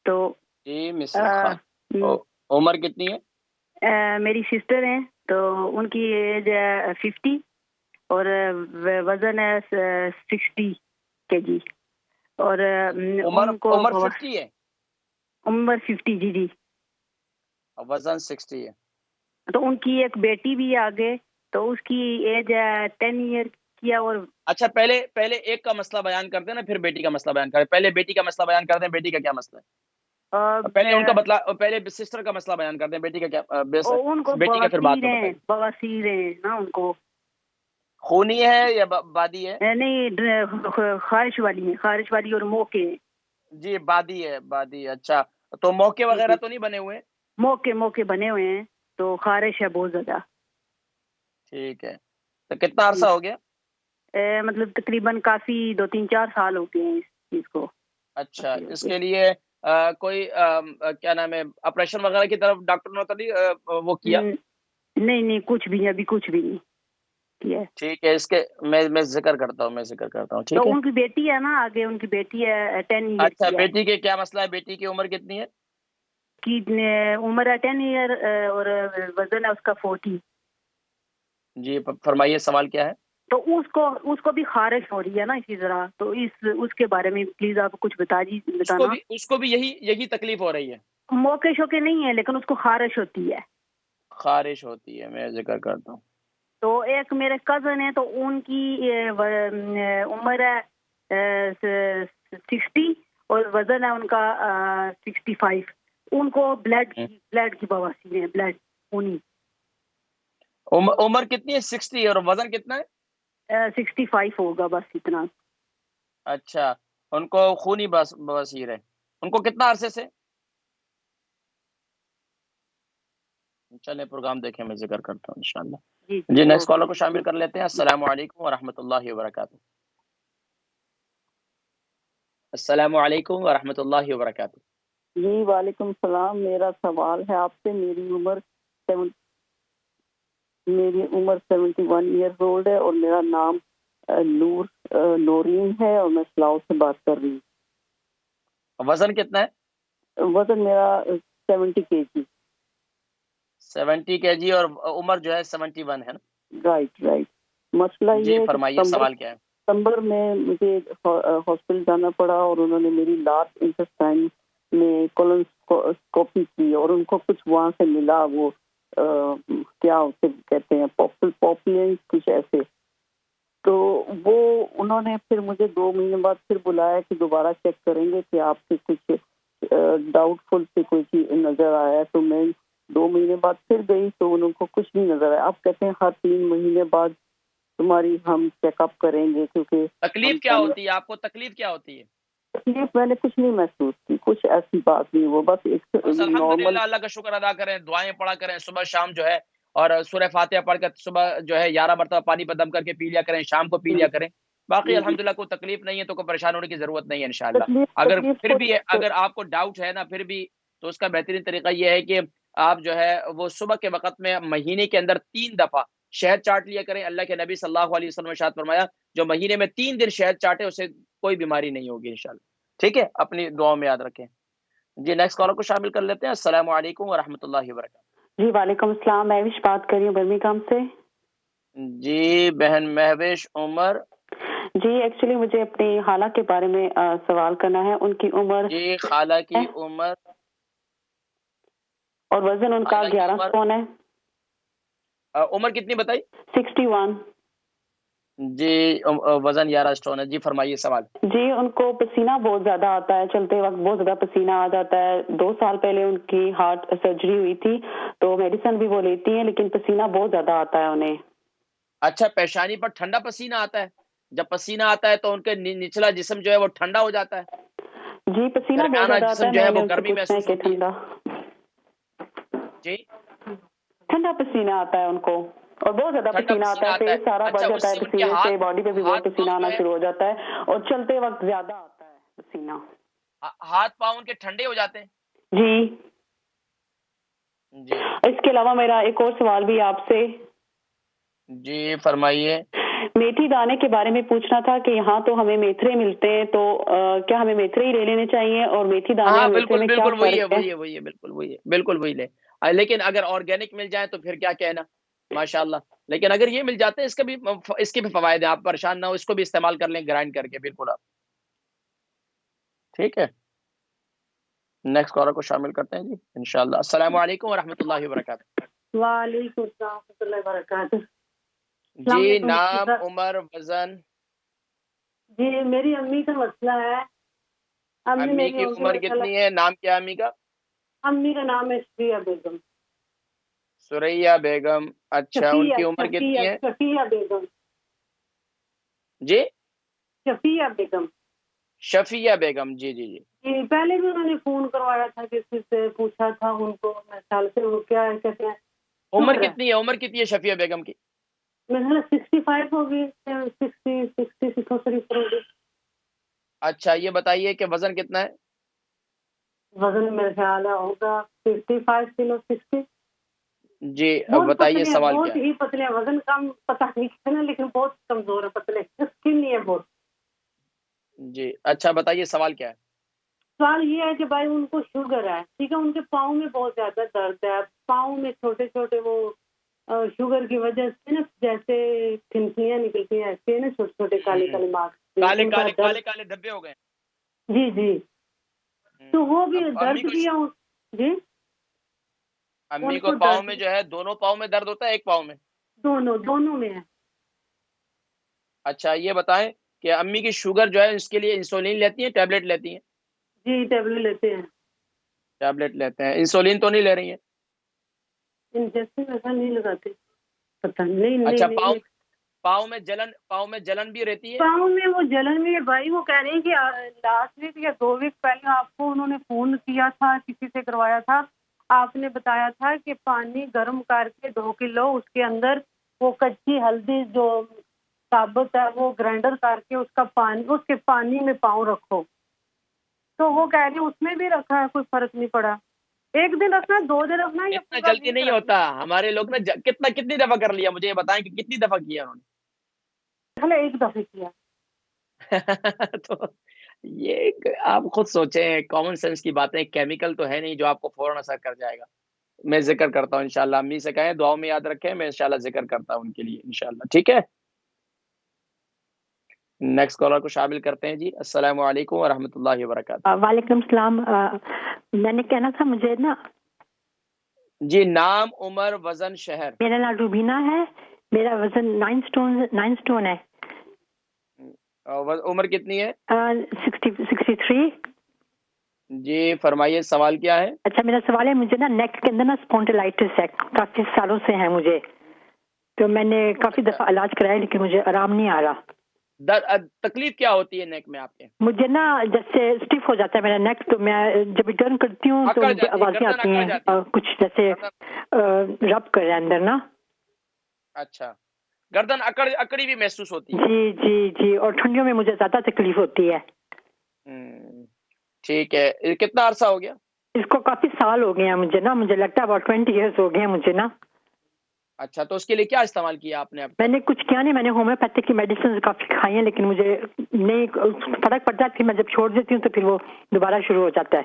تو جی مسز خان. عمر کتنی ہے؟ میری سسٹر ہیں تو ان کی ایج ہے 50 اور وزن ہے 60 kg. اور ان کو عمر 50 ہے. عمر 50 جی. وزن 60 ہے. تو ان کی ایک بیٹی بھی آگے، تو اس کی ایج ہے 10 ایئر کی. اور اچھا پہلے ایک کا مسئلہ بیان کرتے ہیں نا، پھر بیٹی کا مسئلہ بیان کریں. پہلے بیٹی کا مسئلہ بیان کرتے ہیں. بیٹی کا کیا مسئلہ ہے؟ پہلے ان کا پہلے سسٹر کا مسئلہ بیان کرتے ہیں. بیٹی کا کیا ان کو بیٹی کا پھر بعد میں بتائیں. بواسیر ہے نا ان کو. خونی ہے یا بادی ہے؟ نہیں خارش والی اور موقع. جی بادی ہے. اچھا تو موقع وغیرہ تو نہیں بنے ہوئے؟ موقع بنے ہوئے ہیں تو خارش ہے بہت زیادہ. ٹھیک ہے. تو کتنا عرصہ ہو گیا؟ مطلب تقریباً کافی 2-3-4 سال ہو گئے ہیں اس چیز کو. اچھا اس کے لیے کوئی کیا نام ہے آپریشن وغیرہ کی طرف ڈاکٹر نے تو وہ کیا؟ نہیں کچھ بھی نہیں، ابھی کچھ بھی نہیں کیا. ٹھیک ہے. اس کے میں ذکر کرتا ہوں. ٹھیک تو ہے. ان کی بیٹی ہے نا آگے، ان کی بیٹی ہے 10 ایئر اچھا کی ہے. بیٹی کے کیا مسئلہ ہے؟ بیٹی کی عمر کتنی ہے؟ کی عمر ہے 10 ایئر اور وزن ہے اس کا 40. جی فرمائیے سوال کیا ہے؟ تو اس کو بھی خارش ہو رہی ہے نا اسی طرح. تو اس کے بارے میں پلیز آپ کچھ بتانا. اس کو بھی یہی تکلیف ہو رہی ہے؟ موقع شوقے نہیں ہے لیکن اس کو خارش ہوتی ہے. خارش ہوتی ہے. میں ذکر کرتا ہوں. تو ایک میرے کزن ہے تو ان کی عمر ہے 60 اور وزن ہے ان کا 65. ان کو بلڈ کی بواسیر ہے، بلڈ خونی. عمر کتنی ہے؟ 60 اور وزن کتنا ہے؟ 65 ہوگا بس اتنا. اچھا ان کو خونی بواسیر ہے. ان کو کتنا عرصے سے؟ چلیں پروگرام دیکھیں، میں ذکر کرتا ہوں انشاءاللہ. جی نیکسٹ کالر کو شامل کر لیتے ہیں. السلام علیکم ورحمۃ اللہ وبرکاتہ. السلام علیکم ورحمۃ اللہ وبرکاتہ. جی وعلیکم السلام. میرا سوال ہے آپ سے. میری عمر 71 ایئرز اولڈ ہے اور میرا نام نورین ہے اور میں سلاؤ سے بات کر رہی ہوں. وزن کتنا ہے؟ وزن میرا 70 kg. 70 kg اور عمر جو ہے 71 ہے نا؟ رائٹ. مسئلہ یہ ہے فرمائیے سوال کیا ہے؟ ستمبر میں مجھے ہاسپٹل جانا پڑا اور انہوں نے میری لاسٹ انٹسٹائن میں کولونوسکوپی کی اور ان کو کچھ وہاں سے ملا، وہ کیا اسے کہتے ہیں پاپولینس کچھ ایسے. تو وہ انہوں نے پھر مجھے 2 مہینے بعد پھر بلایا کہ دوبارہ چیک کریں گے کہ آپ سے کچھ ڈاؤٹ فل سے کوئی چیز نظر آیا. تو میں 2 مہینے بعد پھر گئی تو ان کو کچھ نہیں نظر آیا. آپ کہتے ہیں ہر 3 مہینے بعد تمہاری ہم چیک اپ کریں گے. کیونکہ تکلیف کیا ہوتی ہے آپ کو؟ تکلیف کیا ہوتی ہے؟ تکلیف میں نے کچھ نہیں محسوس کی، کچھ ایسی بات نہیں. وہ بس ایک الحمدللہ اللہ کا شکر ادا کریں، دعائیں پڑھا کریں صبح شام جو ہے، اور سورہ فاتحہ پڑھ کر صبح جو ہے 11 مرتبہ پانی پر دم کر کے پی لیا کریں، شام کو پی لیا کریں. باقی الحمدللہ کوئی تکلیف نہیں ہے تو کوئی پریشان ہونے کی ضرورت نہیں ہے انشاءاللہ. اگر پھر بھی اگر آپ کو ڈاؤٹ ہے نا پھر بھی، تو اس کا بہترین طریقہ یہ ہے کہ آپ جو ہے وہ صبح کے وقت میں مہینے کے اندر 3 دفعہ شہد چاٹ لیا کریں. اللہ کے نبی صلی اللہ علیہ وسلم نے ارشاد فرمایا جو مہینے میں 3 دن شہد چاٹے اسے کوئی بیماری نہیں ہوگی انشاءاللہ. ٹھیک ہے، اپنی دعاؤں میں یاد رکھیں. جی نیکسٹ کالر کو شامل کر لیتے ہیں. السلام علیکم ورحمۃ اللہ وبرکاتہ. جی وعلیکم السلام. مہوش بات کر رہی ہوں برمنگھم سے. جی بہن مہوش عمر. جی ایکچولی مجھے اپنی خالہ کے بارے میں سوال کرنا ہے. ان کی عمر جی خالہ کی عمر اور وزن ان کا 11 stone ہے. عمر کتنی بتائی؟ 61. جی وزن 11 اسٹون ہے. جی فرمائیے سوال. جی ان کو پسینہ بہت زیادہ آتا ہے، چلتے وقت بہت زیادہ پسینہ آ جاتا ہے. 2 سال پہلے ان کی ہارٹ سرجری ہوئی تھی تو میڈیسن بھی وہ لیتی ہیں لیکن پسینہ بہت زیادہ آتا ہے انہیں. اچھا پیشانی پر ٹھنڈا پسینہ آتا ہے؟ جب پسینہ آتا ہے تو ان کے نچلا جسم جو ہے وہ ٹھنڈا ہو جاتا ہے؟ جی پسینہ بہت زیادہ آتا ہے. جو ہے میں وہ گرمی محسوس ہوتی ہے؟ جی ٹھنڈا پسینہ آتا ہے ان کو اور بہت زیادہ پسینہ آتا ہے. فیس سارا بھر جاتا ہے پسینے سے، باڈی پہ بھی بہت پسینہ آنا شروع ہو جاتا ہے اور چلتے وقت زیادہ آتا ہے پسینہ. ہاتھ پاؤں کے ٹھنڈے ہو جاتے ہیں؟ جی. اس کے علاوہ میرا ایک اور سوال بھی آپ سے. جی فرمائیے. میتھی دانے کے بارے میں پوچھنا تھا کہ یہاں تو ہمیں میتھرے ملتے ہیں، تو کیا ہمیں میتھرے ہی لے لینے چاہیے؟ اور میتھی دانے ہاں اور میتھرے بالکل میں کیا بالکل وہی ہے فرق ہے؟ وہی ہے وہی ہے بالکل وہی لے. لیکن اگر آرگینک مل جائے تو پھر کیا کہنا، ماشاء اللہ. لیکن اگر یہ مل جاتے ہیں اس کے بھی فوائد ہیں، آپ پریشان نہ ہو، اس کو بھی استعمال کر لیں گرائنڈ کر کے، بالکل آپ. ٹھیک ہے، نیکسٹ کالر کو شامل کرتے ہیں جی انشاءاللہ. السلام علیکم ورحمۃ اللہ وبرکاتہ. وعلیکم السلام ورحمۃ اللہ وبرکاتہ. السلام جی علیکم نام، سر. عمر، وزن. جی میری امی کا مسئلہ ہے. امی امی میری کی ان عمر کتنی ہے؟ نام کیا امی کا؟ امی کا نام ہے شفیہ بیگم. سریہ بیگم. اچھا، ان کی عمر کتنی ہے؟ شفیہ بیگم. جی شفیہ بیگم. شفیہ بیگم. جی جی جی. جی پہلے بھی انہوں نے فون کروایا تھا، کسی سے پوچھا تھا ان کو، میرے خیال سے وہ کیا کہتے ہیں عمر کتنی ہے شفیہ بیگم کی؟ میرے خیال 65 ہوگی، 66 ہوگی. اچھا یہ بتائیے کہ وزن کتنا ہے؟ وزن میرے خیال ہے ہوگا 55 کلو 60. جی بہت بتائیے پتلے ہیں، سوال بہت کیا ہے؟ ہی پتلے ہیں. وزن کم پتہ نہیں کتنا، لیکن بہت کمزور ہے، پتلے اسکن نہیں ہے بہت. جی اچھا بتائیے سوال کیا ہے؟ سوال یہ ہے کہ بھائی ان کو شوگر ہے، ٹھیک ہے، ان کے پاؤں میں بہت زیادہ درد ہے، پاؤں میں چھوٹے چھوٹے وہ شوگر کی وجہ سے نا جیسے پھنکیاں نکلتی ہیں، ایسے نا چھوٹے چھوٹے کالے کالے مارکس کالے ان کا کالے درد. کالے کالے دھبے ہو گئے. جی جی، تو وہ بھی اب درد بھی ہے. جی امی ان کو پاؤں درد میں جو ہے، دونوں پاؤں میں درد ہوتا ہے ایک پاؤں میں؟ دونوں میں ہے. اچھا یہ بتائیں کہ امی کی شوگر جو ہے اس کے لیے انسولین لیتی ہیں، ٹیبلٹ لیتی ہیں؟ جی ٹیبلٹ لیتے ہیں. ٹیبلٹ لیتے ہیں. انسولین تو نہیں لے رہی ہیں؟ انجیکشن ایسا نہیں لگاتے، پتہ نہیں. اچھا نہیں پاؤں میں جلن بھی رہتی ہے؟ پاؤں میں وہ جلن میں ہے بھائی. وہ کہہ رہے ہیں کہ لاسٹ ویک یا 2 ویک پہلے آپ کو انہوں نے فون کیا تھا، کسی سے کروایا تھا، آپ نے بتایا تھا کہ پانی گرم کر کے 2 کلو اس کے اندر وہ کچی ہلدی جو ثابت ہے وہ گرائنڈر کر کے اس کے پانی میں پاؤں رکھو. تو وہ کہہ رہے ہیں اس میں بھی رکھا ہے، کوئی فرق نہیں پڑا. 1 دن رکھنا، 2 دن رکھنا یا اتنا پورا جلدی ویک نہیں رکھنا؟ ہوتا. ہمارے لوگ نا کتنی دفعہ کر لیا، مجھے یہ بتائیں کہ کتنی دفعہ کیا انہوں پہلے 1 دفعہ کیا. نے؟ تو یہ آپ خود سوچیں، کامن سینس کی باتیں. کیمیکل تو ہے نہیں جو آپ کو فوراً اثر کر جائے گا. میں ذکر کرتا ہوں انشاءاللہ. امی سے کہیں دعاؤں میں یاد رکھیں، میں انشاءاللہ ذکر کرتا ہوں ان کے لیے انشاءاللہ. ٹھیک ہے، نیکسٹ کالر کو شامل کرتے ہیں جی. السلام علیکم ورحمۃ اللہ وبرکاتہ. وعلیکم السلام. میں نے کہنا تھا مجھے نا، جی نام، عمر، وزن، شہر. میرا نام روبینہ ہے، میرا وزن 9 اسٹون ہے. عمر کتنی ہے؟ 63. جی فرمائیے سوال کیا ہے؟ اچھا میرا سوال ہے، مجھے نا نیک کے اندر نا اسپونڈلائٹس ہے، کافی سالوں سے ہے مجھے. تو میں نے کافی دفعہ علاج کرایا لیکن مجھے آرام نہیں آ رہا. تکلیف کیا ہوتی ہے نیک میں آپ کے؟ مجھے نا جیسے اسٹیف ہو جاتا ہے میرا نیک، تو میں جب ٹرن کرتی ہوں تو اکڑ جاتی ہے، آوازیں گردن آتی اکڑ ہیں جاتی ہے، کچھ جیسے گردن. رب کر رہے ہیں اندر نا. اچھا گردن اکڑی بھی محسوس ہوتی ہے؟ جی جی جی، اور ٹھنڈیوں میں مجھے زیادہ تکلیف ہوتی ہے. ٹھیک ہے، کتنا عرصہ ہو گیا اس کو؟ کافی سال ہو گئے ہیں مجھے نا، مجھے لگتا ہے 20 ایئرس ہو گئے ہیں مجھے نا. اچھا تو اس کے لیے کیا استعمال کیا آپ نے اب میں تک؟ نے کچھ کیا نہیں، میں نے ہومیوپیتھک کی میڈیسن کافی کھائی ہیں لیکن مجھے نہیں فرق پڑتا ہے. پھر میں جب چھوڑ دیتی ہوں تو پھر وہ دوبارہ شروع ہو جاتا ہے.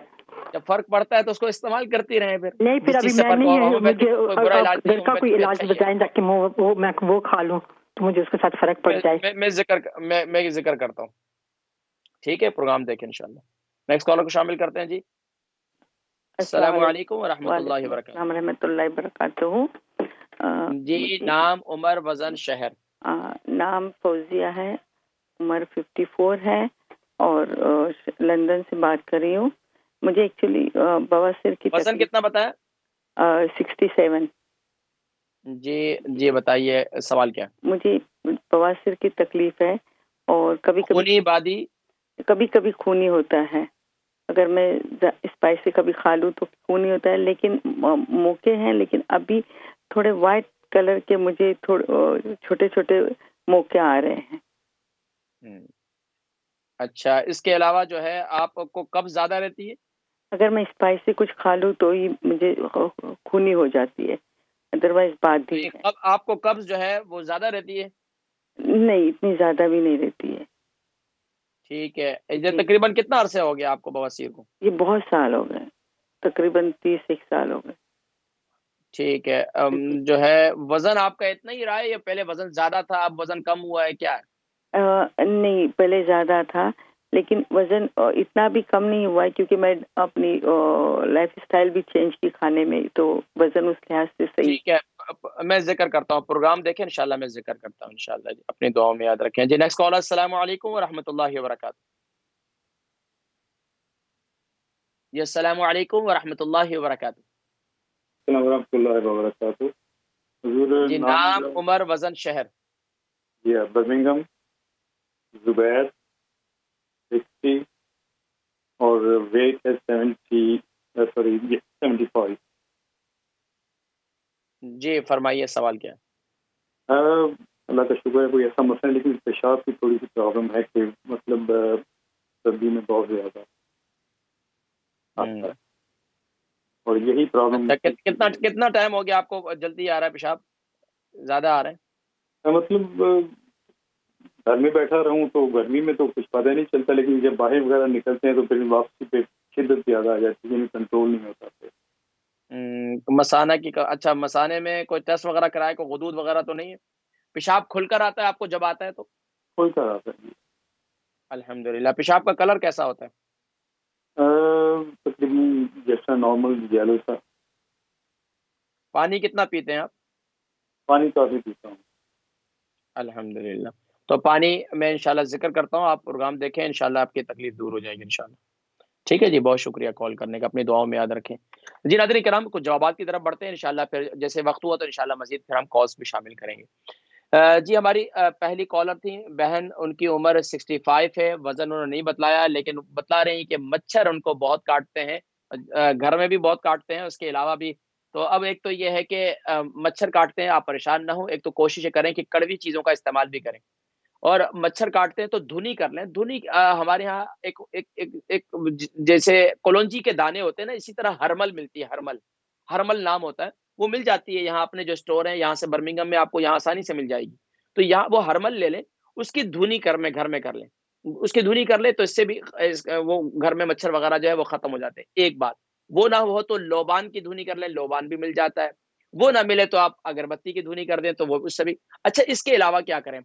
جب فرق پڑتا ہے تو اس کو استعمال کرتی رہیں. نہیں پھر جس ابھی چیز سے میں فرق ہو، نہیں، ہومیوپیتھی مجھے کوئی برا علاج نہیں، گھر کا کوئی ہومیوپیتھی بھی علاج اچھا ہی ہے. بتائیں تاکہ میں وہ کھا لوں تو مجھے اس کے ساتھ فرق پڑ جائے. میں ذکر کرتا ہوں. ٹھیک ہے، پروگرام دیکھیں انشاءاللہ. نیکسٹ کالر کو شامل کرتے ہیں جی. السلام علیکم ورحمۃ اللہ وعلیکم وبرکاتہ. السلام ورحمۃ اللہ وبرکاتہ. جی نام، عمر، وزن، شہر. نام فوزیہ ہے، عمر 54 ہے اور لندن سے بات کر رہی ہوں. مجھے ایکچولی بواسیر کی وزن تکلیف. کتنا بتایا؟ 67. جی بتائیے سوال کیا؟ مجھے بواسیر کی تکلیف ہے اور خونی بادی؟ کبھی کبھی خونی ہوتا ہے. اگر میں اسپائسی کبھی کھا لوں تو خونی ہوتا ہے، لیکن موقع ہیں، لیکن ابھی تھوڑے وائٹ کلر کے مجھے چھوٹے چھوٹے موقع آ رہے ہیں. اچھا اس کے علاوہ جو ہے آپ کو قبض زیادہ رہتی ہے؟ اگر میں اسپائسی کچھ کھا لوں تو ہی مجھے خونی ہو جاتی ہے، ادروائز بات نہیں ہے. آپ کو قبض جو ہے وہ زیادہ رہتی ہے؟ نہیں اتنی زیادہ بھی نہیں رہتی ہے. ٹھیک ہے. یہ تقریباً کتنا عرصے ہو گیا آپ کو بواسیر کو؟ یہ بہت سال ہو گئے، تقریباً 31 سال ہو گئے. ٹھیک ہے. جو ہے وزن آپ کا اتنا ہی رہا ہے یا پہلے وزن زیادہ تھا اب وزن کم ہوا ہے کیا ہے؟ نہیں پہلے زیادہ تھا لیکن وزن اتنا بھی کم نہیں ہوا ہے کیونکہ میں اپنی لائف اسٹائل بھی چینج کی کھانے میں، تو وزن اس لحاظ سے صحیح. ٹھیک ہے. میں ذکر کرتا ہوں، پروگرام دیکھیں انشاءاللہ میں ذکر کرتا ہوں انشاءاللہ. جی اپنی دعاؤں میں یاد رکھیں. جی نیکسٹ کالر. السلام علیکم ورحمۃ اللہ وبرکاتہ. جی السلام علیکم ورحمۃ اللہ وبرکاتہ. السلام ورحمۃ اللہ وبرکاتہ. حضور جی نام، عمر، وزن، شہر. جی برمنگھم. زبیر 60 اور ویٹ ہے 75. جی فرمائیے سوال کیا ہے؟ اللہ کا شکر ہے کوئی ایسا مسئلہ ہے، لیکن پیشاب کی تھوڑی سی پرابلم ہے کہ مطلب سردی میں بہت زیادہ آتا ہے اور یہی پرابلم. کتنا ٹائم ہو گیا آپ کو جلدی آ رہا ہے پیشاب، زیادہ آ رہا ہے؟ مطلب گھر میں بیٹھا رہوں تو گرمی میں تو کچھ پتہ نہیں چلتا، لیکن جب باہر وغیرہ نکلتے ہیں تو پھر واپسی پہ شدت زیادہ آ جاتی ہے، کنٹرول نہیں ہوتا پھر. مسانہ کی اچھا مسانے میں کوئی ٹیسٹ وغیرہ کرایا، کوئی غدود وغیرہ تو نہیں ہے؟ پیشاب کھل کر آتا ہے آپ کو جب آتا ہے تو؟ کھل کر آتا ہے. الحمدللہ. پیشاب کا کلر کیسا ہوتا ہے؟ تقریباً جیسا نارمل یلو سا. پانی کتنا پیتے ہیں آپ؟ پانی کافی پیتا ہوں. الحمدللہ. تو پانی میں انشاءاللہ ذکر کرتا ہوں، آپ پروگرام دیکھیں انشاءاللہ آپ کی تکلیف دور ہو جائے گی انشاءاللہ. ٹھیک ہے جی، بہت شکریہ کال کرنے کا، اپنی دعاؤں میں یاد رکھیں. جی ناظرین کرام کچھ جوابات کی طرف بڑھتے ہیں انشاءاللہ، پھر جیسے وقت ہوا تو انشاءاللہ مزید پھر ہم کالز بھی شامل کریں گے. جی ہماری پہلی کالر تھی بہن، ان کی عمر 65 ہے، وزن انہوں نے نہیں بتلایا لیکن بتلا رہی ہیں کہ مچھر ان کو بہت کاٹتے ہیں، گھر میں بھی بہت کاٹتے ہیں، اس کے علاوہ بھی. تو اب ایک تو یہ ہے کہ مچھر کاٹتے ہیں آپ پریشان نہ ہوں، ایک تو کوشش کریں کہ کڑوی چیزوں کا استعمال بھی کریں، اور مچھر کاٹتے ہیں تو دھنی کر لیں. دھنی ہمارے ہاں ایک جیسے کولونجی کے دانے ہوتے ہیں نا، اسی طرح ہرمل ملتی ہے، ہرمل نام ہوتا ہے، وہ مل جاتی ہے یہاں اپنے جو اسٹور ہیں یہاں سے برمنگھم میں آپ کو یہاں آسانی سے مل جائے گی. تو یہاں وہ ہرمل لے لیں، اس کی دھنی گھر میں کر لیں، اس کی دھنی کر لیں تو اس سے بھی وہ گھر میں مچھر وغیرہ جو ہے وہ ختم ہو جاتے ہیں. ایک بات وہ نہ ہو تو لوبان کی دھنی کر لیں، لوبان بھی مل جاتا ہے. وہ نہ ملے تو آپ اگربتی کی دھنی کر دیں تو وہ اس سے بھی اچھا. اس کے علاوہ کیا کریں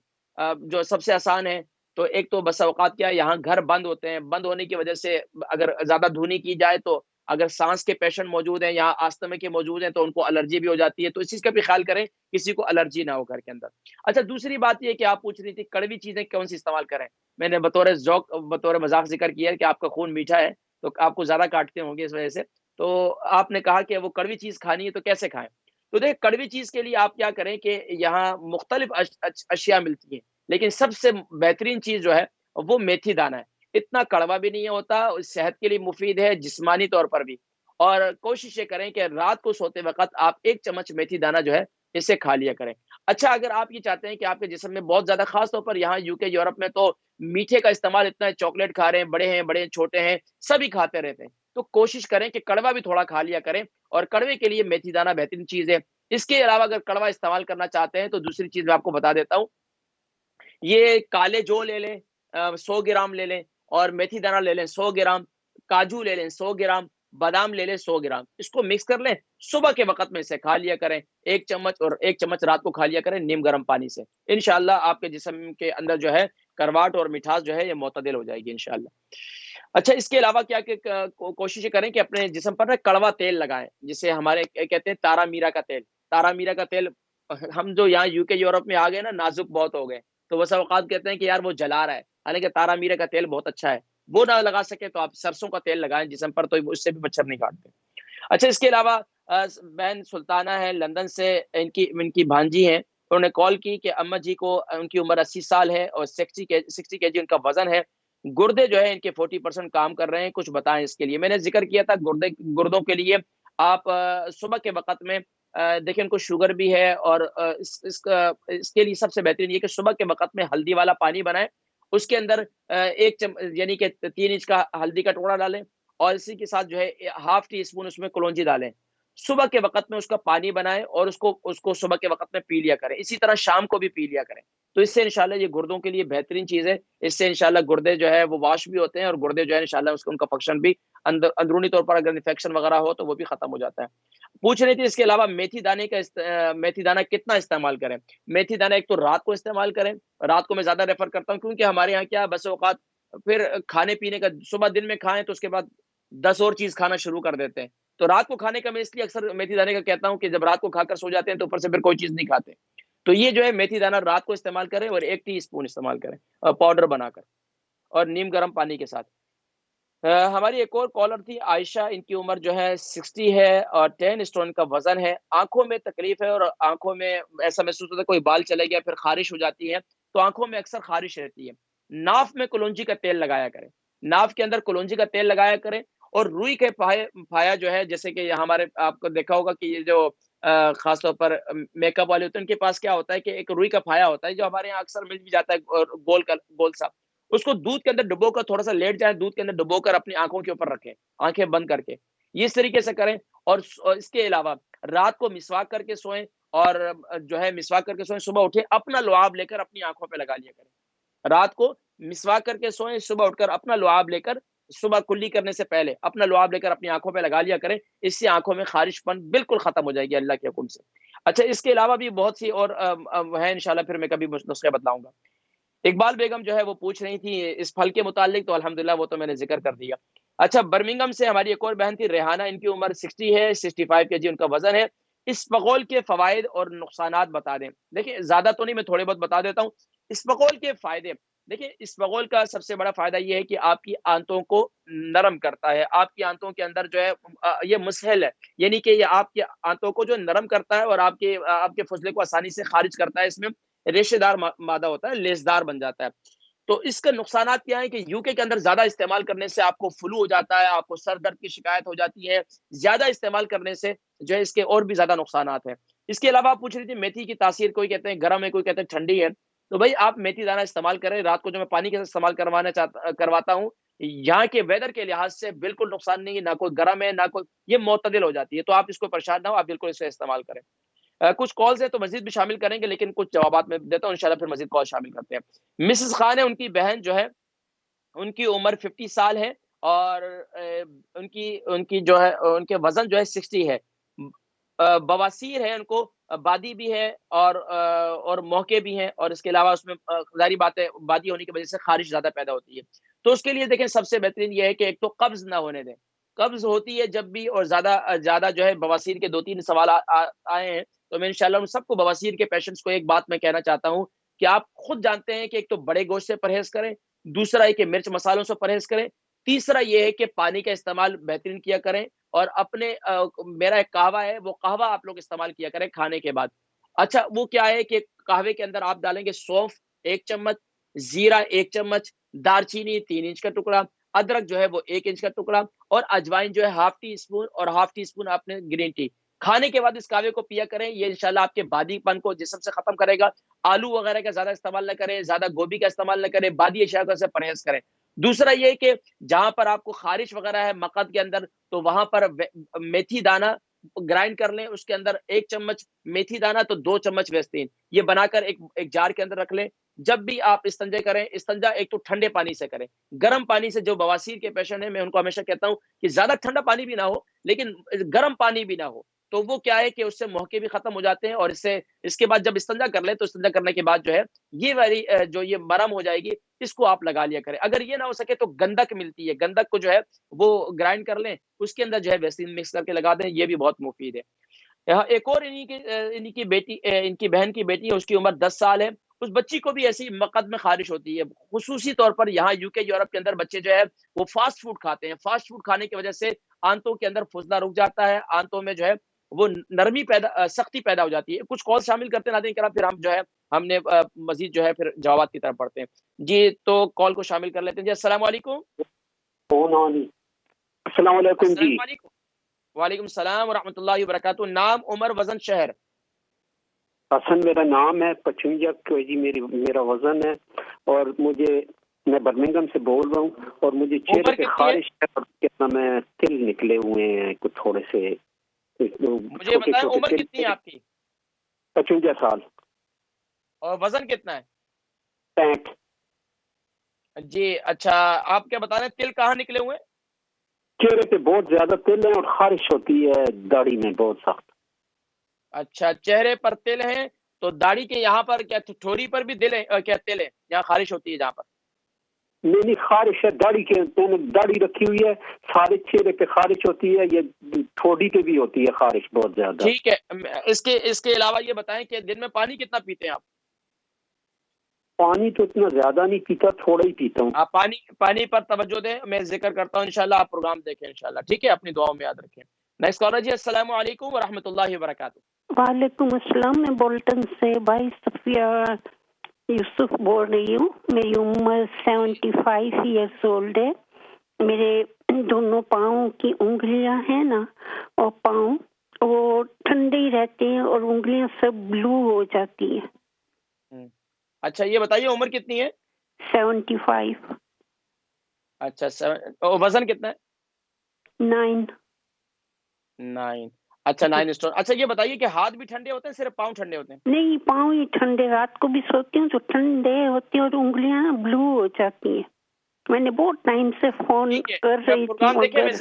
جو سب سے آسان ہے، تو ایک تو بس اوقات کیا یہاں گھر بند ہوتے ہیں، بند ہونے کی وجہ سے اگر زیادہ دھنی کی جائے تو اگر سانس کے پیشنٹ موجود ہیں یا آستمے کے موجود ہیں تو ان کو الرجی بھی ہو جاتی ہے، تو اس چیز کا بھی خیال کریں کسی کو الرجی نہ ہو گھر کے اندر. اچھا دوسری بات یہ کہ آپ پوچھ رہی تھی کڑوی چیزیں کون سی استعمال کریں. میں نے بطور ذوق بطور مذاق ذکر کیا ہے کہ آپ کا خون میٹھا ہے تو آپ کو زیادہ کاٹتے ہوں گے اس وجہ سے، تو آپ نے کہا کہ وہ کڑوی چیز کھانی ہے تو کیسے کھائیں. تو دیکھ کڑوی چیز کے لیے آپ کیا کریں کہ یہاں مختلف اشیاء ملتی ہیں، لیکن سب سے بہترین چیز جو ہے وہ میتھی دانہ ہے. اتنا کڑوا بھی نہیں ہوتا، صحت کے لیے مفید ہے جسمانی طور پر بھی. اور کوشش یہ کریں کہ رات کو سوتے وقت آپ 1 چمچ میتھی دانہ جو ہے اسے کھا لیا کریں. اچھا اگر آپ یہ چاہتے ہیں کہ آپ کے جسم میں بہت زیادہ، خاص طور پر یہاں UK یورپ میں تو میٹھے کا استعمال اتنا ہے، چاکلیٹ کھا رہے ہیں بڑے چھوٹے ہیں سبھی کھاتے رہتے ہیں، تو کوشش کریں کہ کڑوا بھی تھوڑا کھا لیا کریں، اور کڑوے کے لیے میتھی دانہ بہترین چیز ہے. اس کے علاوہ اگر کڑوا استعمال کرنا چاہتے ہیں تو دوسری چیز میں آپ کو بتا دیتا ہوں، یہ کالے جو لے لیں 100 گرام لے لیں، اور میتھی دانہ لے لیں 100 گرام، کاجو لے لیں 100 گرام، بادام لے لیں 100 گرام، اس کو مکس کر لیں، صبح کے وقت میں اسے کھا لیا کریں 1 چمچ، اور 1 چمچ رات کو کھا لیا کریں نیم گرم پانی سے. انشاءاللہ آپ کے جسم کے اندر جو ہے کرواٹ اور مٹھاس جو ہے یہ معتدل ہو جائے گی انشاءاللہ. اچھا اس کے علاوہ کیا کہ کوشش کریں کہ اپنے جسم پر کڑوا تیل لگائیں، جسے ہمارے کہتے ہیں تارا میرا کا تیل. تارا میرا کا تیل ہم جو یہاں UK یورپ میں آ گئے نا نازک بہت ہو گئے، تو بس اوقات کہتے ہیں کہ یار وہ جلا رہا ہے، حالانکہ تارا میرا کا تیل بہت اچھا ہے. وہ نہ لگا سکے تو آپ سرسوں کا تیل لگائیں جسم پر، تو اس سے بھی مچھر نہیں کاٹتے. اچھا اس کے علاوہ بہن سلطانہ ہے لندن سے، ان کی بھانجی ہیں، انہوں نے کال کی کہ اما جی کو ان کی عمر 80 سال ہے اور 60 کے جی ان کا وزن ہے، گردے جو ہے ان کے 40% کام کر رہے ہیں، کچھ بتائیں اس کے لیے. میں نے ذکر کیا تھا گردوں کے لیے آپ صبح کے وقت میں دیکھیں ان کو شوگر بھی ہے، اور اس کے لیے سب سے بہترین یہ کہ صبح کے وقت میں ہلدی والا پانی بنائیں، اس کے اندر یعنی کہ 3 انچ کا ہلدی کا ٹکڑا ڈالیں، اور اسی کے ساتھ جو ہے ½ ٹی اسپون اس میں کلونجی ڈالیں. صبح کے وقت میں اس کا پانی بنائیں اور اس کو صبح کے وقت میں پی لیا کریں، اسی طرح شام کو بھی پی لیا کریں. تو اس سے انشاءاللہ یہ گردوں کے لیے بہترین چیز ہے. اس سے انشاءاللہ گردے جو ہے وہ واش بھی ہوتے ہیں، اور گردے جو ہے انشاءاللہ ان کا فنکشن بھی اندرونی طور پر اگر انفیکشن وغیرہ ہو تو وہ بھی ختم ہو جاتا ہے. پوچھ رہی تھی اس کے علاوہ میتھی دانہ کتنا استعمال کریں. میتھی دانہ ایک تو رات کو استعمال کریں، رات کو میں زیادہ ریفر کرتا ہوں، کیونکہ ہمارے یہاں کیا بس اوقات پھر کھانے پینے کا صبح دن میں کھائیں تو اس کے بعد 10 اور چیز کھانا شروع کر دیتے ہیں. تو رات کو کھانے کا میں اس لیے اکثر میتھی دانے کا کہتا ہوں کہ جب رات کو کھا کر سو جاتے ہیں تو اوپر سے پھر کوئی چیز نہیں کھاتے. تو یہ جو ہے میتھی دانہ رات کو استعمال کریں، اور 1 ٹی اسپون استعمال کریں پاؤڈر بنا کر، اور نیم گرم پانی کے ساتھ. ہماری ایک اور کالر تھی عائشہ، ان کی عمر جو ہے 60 ہے اور 10 اسٹون کا وزن ہے. آنکھوں میں تکلیف ہے، اور آنکھوں میں ایسا محسوس ہوتا ہے کوئی بال چلے گیا، پھر خارش ہو جاتی ہے، تو آنکھوں میں اکثر خارش رہتی ہے. ناف میں کلونجی کا تیل لگایا کریں، ناف کے اندر کلونجی کا تیل لگایا کریں. اور روئی کے پھایا جو ہے، جیسے کہ ہمارے آپ کو دیکھا ہوگا کہ یہ جو خاص طور پر میک اپ والے ہوتے ہیں، ان کے پاس کیا ہوتا ہے کہ ایک روئی کا پھایا ہوتا ہے جو ہمارے یہاں اکثر مل بھی جاتا ہے، اور گول سا. اس کو دودھ کے اندر ڈبو کر تھوڑا سا لیٹ جائیں، دودھ کے اندر ڈبو کر اپنی آنکھوں کے اوپر رکھیں، آنکھیں بند کر کے. یہ اس طریقے سے کریں. اور اس کے علاوہ رات کو مسواک کر کے سوئیں، اور جو ہے مسواک کر کے سوئیں، صبح اٹھیں اپنا لعاب لے کر اپنی آنکھوں پہ لگا لیا کریں. رات کو مسواک کر کے سوئیں، صبح اٹھ کر اپنا لعاب لے کر، صبح کلی کرنے سے پہلے اپنا لعاب لے کر اپنی آنکھوں پہ لگا لیا کریں. اس سے آنکھوں میں خارش پن بالکل ختم ہو جائے گی اللہ کے حکم سے. اچھا، اس کے علاوہ بھی بہت سی اور ہے، انشاءاللہ پھر میں کبھی نسخے بتلاؤں گا. اقبال بیگم جو ہے وہ پوچھ رہی تھی اس پھل کے متعلق، تو الحمدللہ وہ تو میں نے ذکر کر دیا. اچھا، برمنگم سے ہماری ایک اور بہن تھی ریحانہ، ان کی عمر 60 ہے، 65 کے جی ان کا وزن ہے. اسپغول کے فوائد اور نقصانات بتا دیں. دیکھیں زیادہ تو نہیں، میں تھوڑے بہت بتا دیتا ہوں. اسپغول کے فائدے، دیکھیں اسپغول کا سب سے بڑا فائدہ یہ ہے کہ آپ کی آنتوں کو نرم کرتا ہے. آپ کی آنتوں کے اندر جو ہے یہ مسہل ہے، یعنی کہ یہ آپ کی آنتوں کو جو نرم کرتا ہے، اور آپ کے فضلے کو آسانی سے خارج کرتا ہے. اس میں ریشے دار مادہ ہوتا ہے، لیسدار بن جاتا ہے. تو اس کے نقصانات کیا ہیں کہ یوکے کے اندر زیادہ استعمال کرنے سے آپ کو فلو ہو جاتا ہے، آپ کو سر درد کی شکایت ہو جاتی ہے. زیادہ استعمال کرنے سے جو ہے اس کے اور بھی زیادہ نقصانات ہیں. اس کے علاوہ آپ پوچھ رہی تھی میتھی کی تاثیر، کوئی کہتے ہیں گرم ہے، کوئی کہتے ہیں ٹھنڈی ہے. تو بھائی آپ میتھی دانہ استعمال کریں رات کو، جو میں پانی کے ساتھ استعمال کرواتا ہوں. یہاں کے ویدر کے لحاظ سے بالکل نقصان نہیں ہے، نہ کوئی گرم ہے نہ کوئی، یہ معتدل ہو جاتی ہے. تو آپ اس کو پریشان نہ ہو، آپ بالکل اسے استعمال کریں. کچھ کالز ہیں تو مزید بھی شامل کریں گے، لیکن کچھ جوابات میں دیتا ہوں، انشاءاللہ پھر مزید کال شامل کرتے ہیں. مسز خان ہے، ان کی بہن جو ہے ان کی عمر 50 سال ہے، اور ان کی جو ہے ان کے وزن جو ہے 60 ہے. بواسیر ہے ان کو، بادی بھی ہے، اور موقع بھی ہیں. اور اس کے علاوہ اس میں ظاہری بات ہے بادی ہونے کی وجہ سے خارش زیادہ پیدا ہوتی ہے. تو اس کے لیے دیکھیں سب سے بہترین یہ ہے کہ ایک تو قبض نہ ہونے دیں. قبض ہوتی ہے جب بھی، اور زیادہ جو ہے بواسیر کے 2-3 سوال آئے ہیں، تو میں انشاءاللہ ان سب کو بواسیر کے پیشنٹس کو ایک بات میں کہنا چاہتا ہوں کہ آپ خود جانتے ہیں کہ ایک تو بڑے گوشت سے پرہیز کریں، دوسرا ہے کہ مرچ مسالوں سے پرہیز کریں، تیسرا یہ ہے کہ پانی کا استعمال بہترین کیا کریں. اور اپنے میرا ایک قہوہ ہے، وہ قہوہ آپ لوگ استعمال کیا کریں کھانے کے بعد. اچھا، وہ کیا ہے کہ قہوے کے اندر آپ ڈالیں گے سونف 1 چمچ، زیرہ 1 چمچ، دار چینی 3 انچ کا ٹکڑا، ادرک جو ہے وہ 1 انچ کا ٹکڑا، اور اجوائن جو ہے 1/2 ٹی اسپون، اور 1/2 ٹی اسپون آپ نے گرین ٹی. کھانے کے بعد اس قہوے کو پیا کریں. یہ انشاءاللہ آپ کے بادی پن کو جسم سے ختم کرے گا. آلو وغیرہ کا زیادہ استعمال نہ کریں، زیادہ گوبھی کا استعمال نہ کریں، بادی اشیاء سے پرہیز کریں. دوسرا یہ کہ جہاں پر آپ کو خارش وغیرہ ہے مقعد کے اندر، تو وہاں پر میتھی دانہ گرائنڈ کر لیں، اس کے اندر 1 چمچ میتھی دانہ تو 2 چمچ ویسلین، یہ بنا کر ایک جار کے اندر رکھ لیں. جب بھی آپ استنجا کریں، استنجا ایک تو ٹھنڈے پانی سے کریں. گرم پانی سے جو بواسیر کے پیشنٹ ہیں، میں ان کو ہمیشہ کہتا ہوں کہ زیادہ ٹھنڈا پانی بھی نہ ہو، لیکن گرم پانی بھی نہ ہو. تو وہ کیا ہے کہ اس سے موقع بھی ختم ہو جاتے ہیں. اور اس کے بعد جب استنجا کر لیں، تو استنجا کرنے کے بعد جو ہے یہ والی جو یہ مرم ہو جائے گی، اس کو آپ لگا لیا کریں. اگر یہ نہ ہو سکے تو گندک ملتی ہے، گندک کو جو ہے وہ گرائنڈ کر لیں، اس کے اندر جو ہے ویسلین مکس کر کے لگا دیں، یہ بھی بہت مفید ہے. ایک اور ان کی بہن کی بیٹی ہے، اس کی عمر 10 سال ہے. اس بچی کو بھی ایسی مقعد میں خارش ہوتی ہے. خصوصی طور پر یہاں UK یورپ کے اندر بچے جو ہے وہ فاسٹ فوڈ کھاتے ہیں. فاسٹ فوڈ کھانے کی وجہ سے آنتوں کے اندر فضلہ رک جاتا ہے، آنتوں میں جو ہے وہ سختی پیدا ہو جاتی ہے. کچھ کال شامل کرتے ناظرین کرام، پھر ہم نے مزید جو ہے پھر جوابات کی طرف پڑھتے ہیں. جی تو کال کو شامل کر لیتے ہیں. جی السلام علیکم. السلام علیکم. جی السلام علیکم. وعلیکم السلام ورحمۃ اللہ وبرکاتہ. نام، عمر، وزن، شہر. حسن میرا نام ہے، 55 kg میرا وزن ہے، اور میں برمنگم سے بول رہا ہوں، اور مجھے چہرے پہ خارش ہے، اور کتنا میں تل نکلے ہوئے ہیں کچھ تھوڑے سے. مجھے بتائیں عمر کتنی ہے آپ کی؟ 55 سال. اور وزن کتنا ہے؟ 65। جی اچھا، آپ کیا بتا رہے ہیں، تل کہاں نکلے ہوئے ہیں؟ چہرے پہ بہت زیادہ تل ہے اور خارش ہوتی ہے داڑھی میں بہت سخت۔ اچھا، چہرے پر تل ہیں تو داڑھی کے یہاں پر کیا ٹھوڑی پر بھی دل ہے کیا تل ہے، یہاں خارش ہوتی ہے جہاں پر؟ نہیں خارش ہے داڑھی کے، میں نے داڑھی رکھی ہوئی ہے، سارے چہرے پہ خارش ہوتی ہے، یہ ٹھوڑی پہ بھی ہوتی ہے خارش بہت زیادہ۔ ٹھیک ہے، اس کے علاوہ یہ بتائیں کہ دن میں پانی کتنا پیتے ہیں آپ؟ پانی تو اتنا زیادہ نہیں پیتا، تھوڑا ہی پیتا ہوں۔ آپ پانی پر توجہ دیں، میں ذکر کرتا ہوں انشاءاللہ، آپ پروگرام دیکھیں انشاءاللہ، ٹھیک ہے، اپنی دعاؤں میں یاد رکھیں۔ نیکسٹ کالر جی، السلام علیکم ورحمۃ اللہ وبرکاتہ۔ وعلیکم السلام، میں بولٹن سے بھائی صفیہ یوسف بول رہی ہوں۔ میری عمر 75 ایئرس اولڈ ہے۔ میرے دونوں پاؤں کی انگلیاں ہیں نا، اور پاؤں وہ ٹھنڈے ہی رہتے ہیں اور انگلیاں سب بلو ہو جاتی ہیں۔ اچھا یہ بتائیے عمر کتنی ہے؟ 75۔ اچھا، وزن کتنا ہے؟ 9۔ اچھا 9 اسٹون۔ اچھا یہ بتائیے کہ ہاتھ بھی ٹھنڈے ہوتے ہیں، صرف پاؤں ٹھنڈے ہوتے ہیں؟ نہیں، پاؤں ہی ٹھنڈے، رات کو بھی سوتی ہوں تو ٹھنڈے ہوتے ہیں اور انگلیاں بلو ہو جاتی ہیں۔ میں نے بہت ٹائم سے فون کر رہی تھی پروگرام دیکھیں میں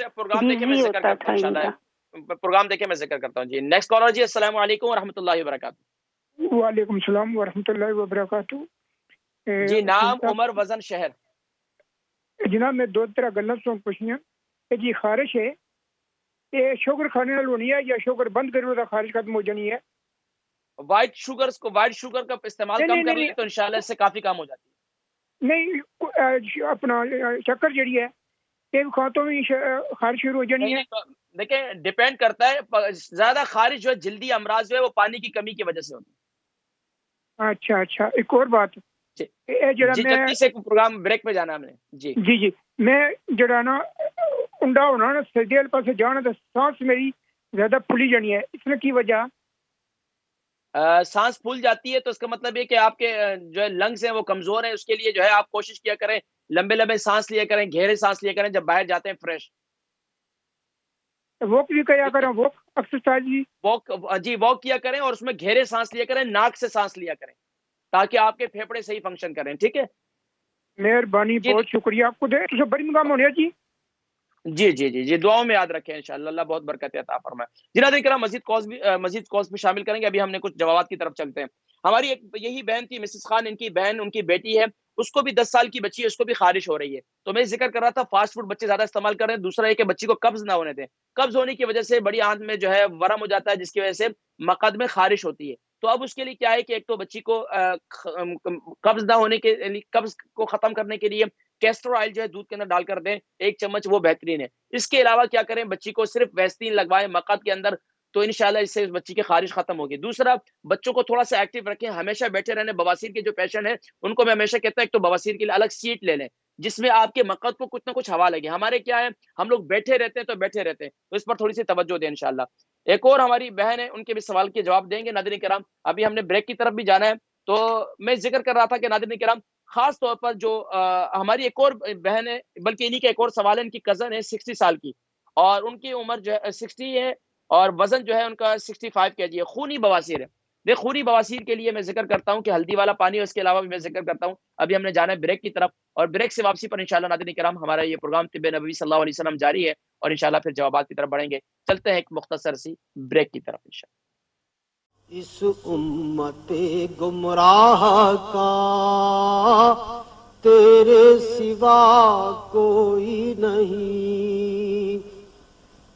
بزی ذکر ہوتا کرتا تھا ہوں ان کا۔ انشاءاللہ، پروگرام دیکھیں میں ذکر کرتا ہوں جی۔ نیکسٹ کالر جی، السلام علیکم ورحمۃ اللہ وبرکاتہ۔ وعلیکم السلام ورحمۃ اللہ وبرکاتہ۔ جی نام، عمر، وزن، شہر؟ جناب میں دو طرح گلاں سوں پوچھنیاں کہ جی خارش ہے، یہ شوگر کھانے نال ہونی ہے یا شوگر بند کرو تو خارش ختم ہو جانی ہے؟ وائٹ شوگر کا استعمال کم کر لیں تو انشاءاللہ اس سے کافی کام ہو جاتی ہے۔ نہیں اپنا شکر جڑی ہے یہ کھاتوں میں خارش شروع ہو جانی ہے؟ دیکھیں ڈیپینڈ کرتا ہے، زیادہ خارش جو ہے جلدی امراض جو ہے وہ پانی کی کمی کی وجہ سے ہوتی ہے۔ اچھا، ایک اور بات جی جلدی سے پروگرام بریک پہ جانا ہم نے۔ جی میں جڑا نا انڈا ہونا نا سردی والے پاس جانا تو سانس میری زیادہ پھولی جانی ہے، اس میں کی وجہ؟ سانس پھول جاتی ہے تو اس کا مطلب یہ کہ آپ کے جو ہے لنگز ہیں وہ کمزور ہیں، اس کے لیے جو ہے آپ کوشش کیا کریں لمبے سانس لیا کریں، گہرے سانس لیا کریں جب باہر جاتے ہیں فریش۔ واک بھی کیا کریں، واک ایکسرسائز بھی؟ واک کیا کریں اور اس میں گہرے سانس لیا کریں، ناک سے سانس لیا کریں تاکہ آپ کے پھیپھڑے صحیح فنکشن کریں، ٹھیک ہے؟ مہربانی، بہت شکریہ آپ کو، دے تو بڑی مقام ہونے جی۔ جی دعاؤں میں یاد رکھیں انشاءاللہ، اللہ بہت برکت عطا فرمائے۔ جناب کرام مزید کالز بھی شامل کریں گے، ابھی ہم نے کچھ جوابات کی طرف چلتے ہیں۔ ہماری ایک یہی بہن تھی مسز خان، ان کی بہن، ان کی بیٹی ہے، اس کو بھی 10 سال کی بچی ہے، اس کو بھی خارش ہو رہی ہے۔ تو میں ذکر کر رہا تھا فاسٹ فوڈ بچے زیادہ استعمال کر رہے ہیں، دوسرا یہ کہ بچی کو قبض نہ ہونے دیں۔ قبض ہونے کی وجہ سے بڑی آنت میں جو ہے ورم ہو جاتا ہے، جس کی وجہ سے مقعد میں خارش ہوتی ہے۔ تو اب اس کے لیے کیا ہے کہ ایک تو بچی کو قبض نہ ہونے کے قبض کو ختم کرنے کے لیے کیسٹر آئل جو ہے دودھ کے اندر ڈال کر دیں 1 چمچ، وہ بہترین ہے۔ اس کے علاوہ کیا کریں، بچی کو صرف ویسلین لگوائیں مقعد کے اندر، تو انشاءاللہ اس سے بچی کی خارش ختم ہوگی۔ دوسرا، بچوں کو تھوڑا سا ایکٹیو رکھیں، ہمیشہ بیٹھے رہنے۔ بواسیر کے جو پیشنٹ ہیں ان کو میں ہمیشہ کہتا ہوں ایک تو بواسیر کے لیے الگ سیٹ لے لیں جس میں آپ کے مقعد کو کچھ نہ کچھ ہوا لگے۔ ہمارے کیا ہے، ہم لوگ بیٹھے رہتے ہیں تو اس پر تھوڑی سی توجہ دیں انشاءاللہ۔ ایک اور ہماری بہن ہے، ان کے بھی سوال کے جواب دیں گے ناظرین کرام۔ ابھی ہم نے بریک کی طرف بھی جانا ہے، تو میں ذکر کر رہا تھا کہ ناظرین کرام خاص طور پر جو ہماری ایک اور بہن ہے، بلکہ انہی کا ایک اور سوال ہے، ان کی کزن ہے 60 سال کی، اور ان کی عمر جو ہے 60 ہے اور وزن جو ہے ان کا 65 kg ہے، خونی بواسیر ہے۔ دیکھ خونی بواسیر کے لیے میں ذکر کرتا ہوں کہ ہلدی والا پانی، اور اس کے علاوہ بھی میں ذکر کرتا ہوں ابھی ہم نے جانا ہے بریک کی طرف، اور بریک سے واپسی پر انشاءاللہ ناظرین کرام ہمارا یہ پروگرام طب نبوی صلی اللہ علیہ وسلم جاری ہے، اور انشاءاللہ پھر جوابات کی طرف بڑھیں گے۔ چلتے ہیں ایک مختصر سی بریک کی طرف انشاءاللہ۔ اس امت گمراہ کا تیرے سوا کوئی نہیں،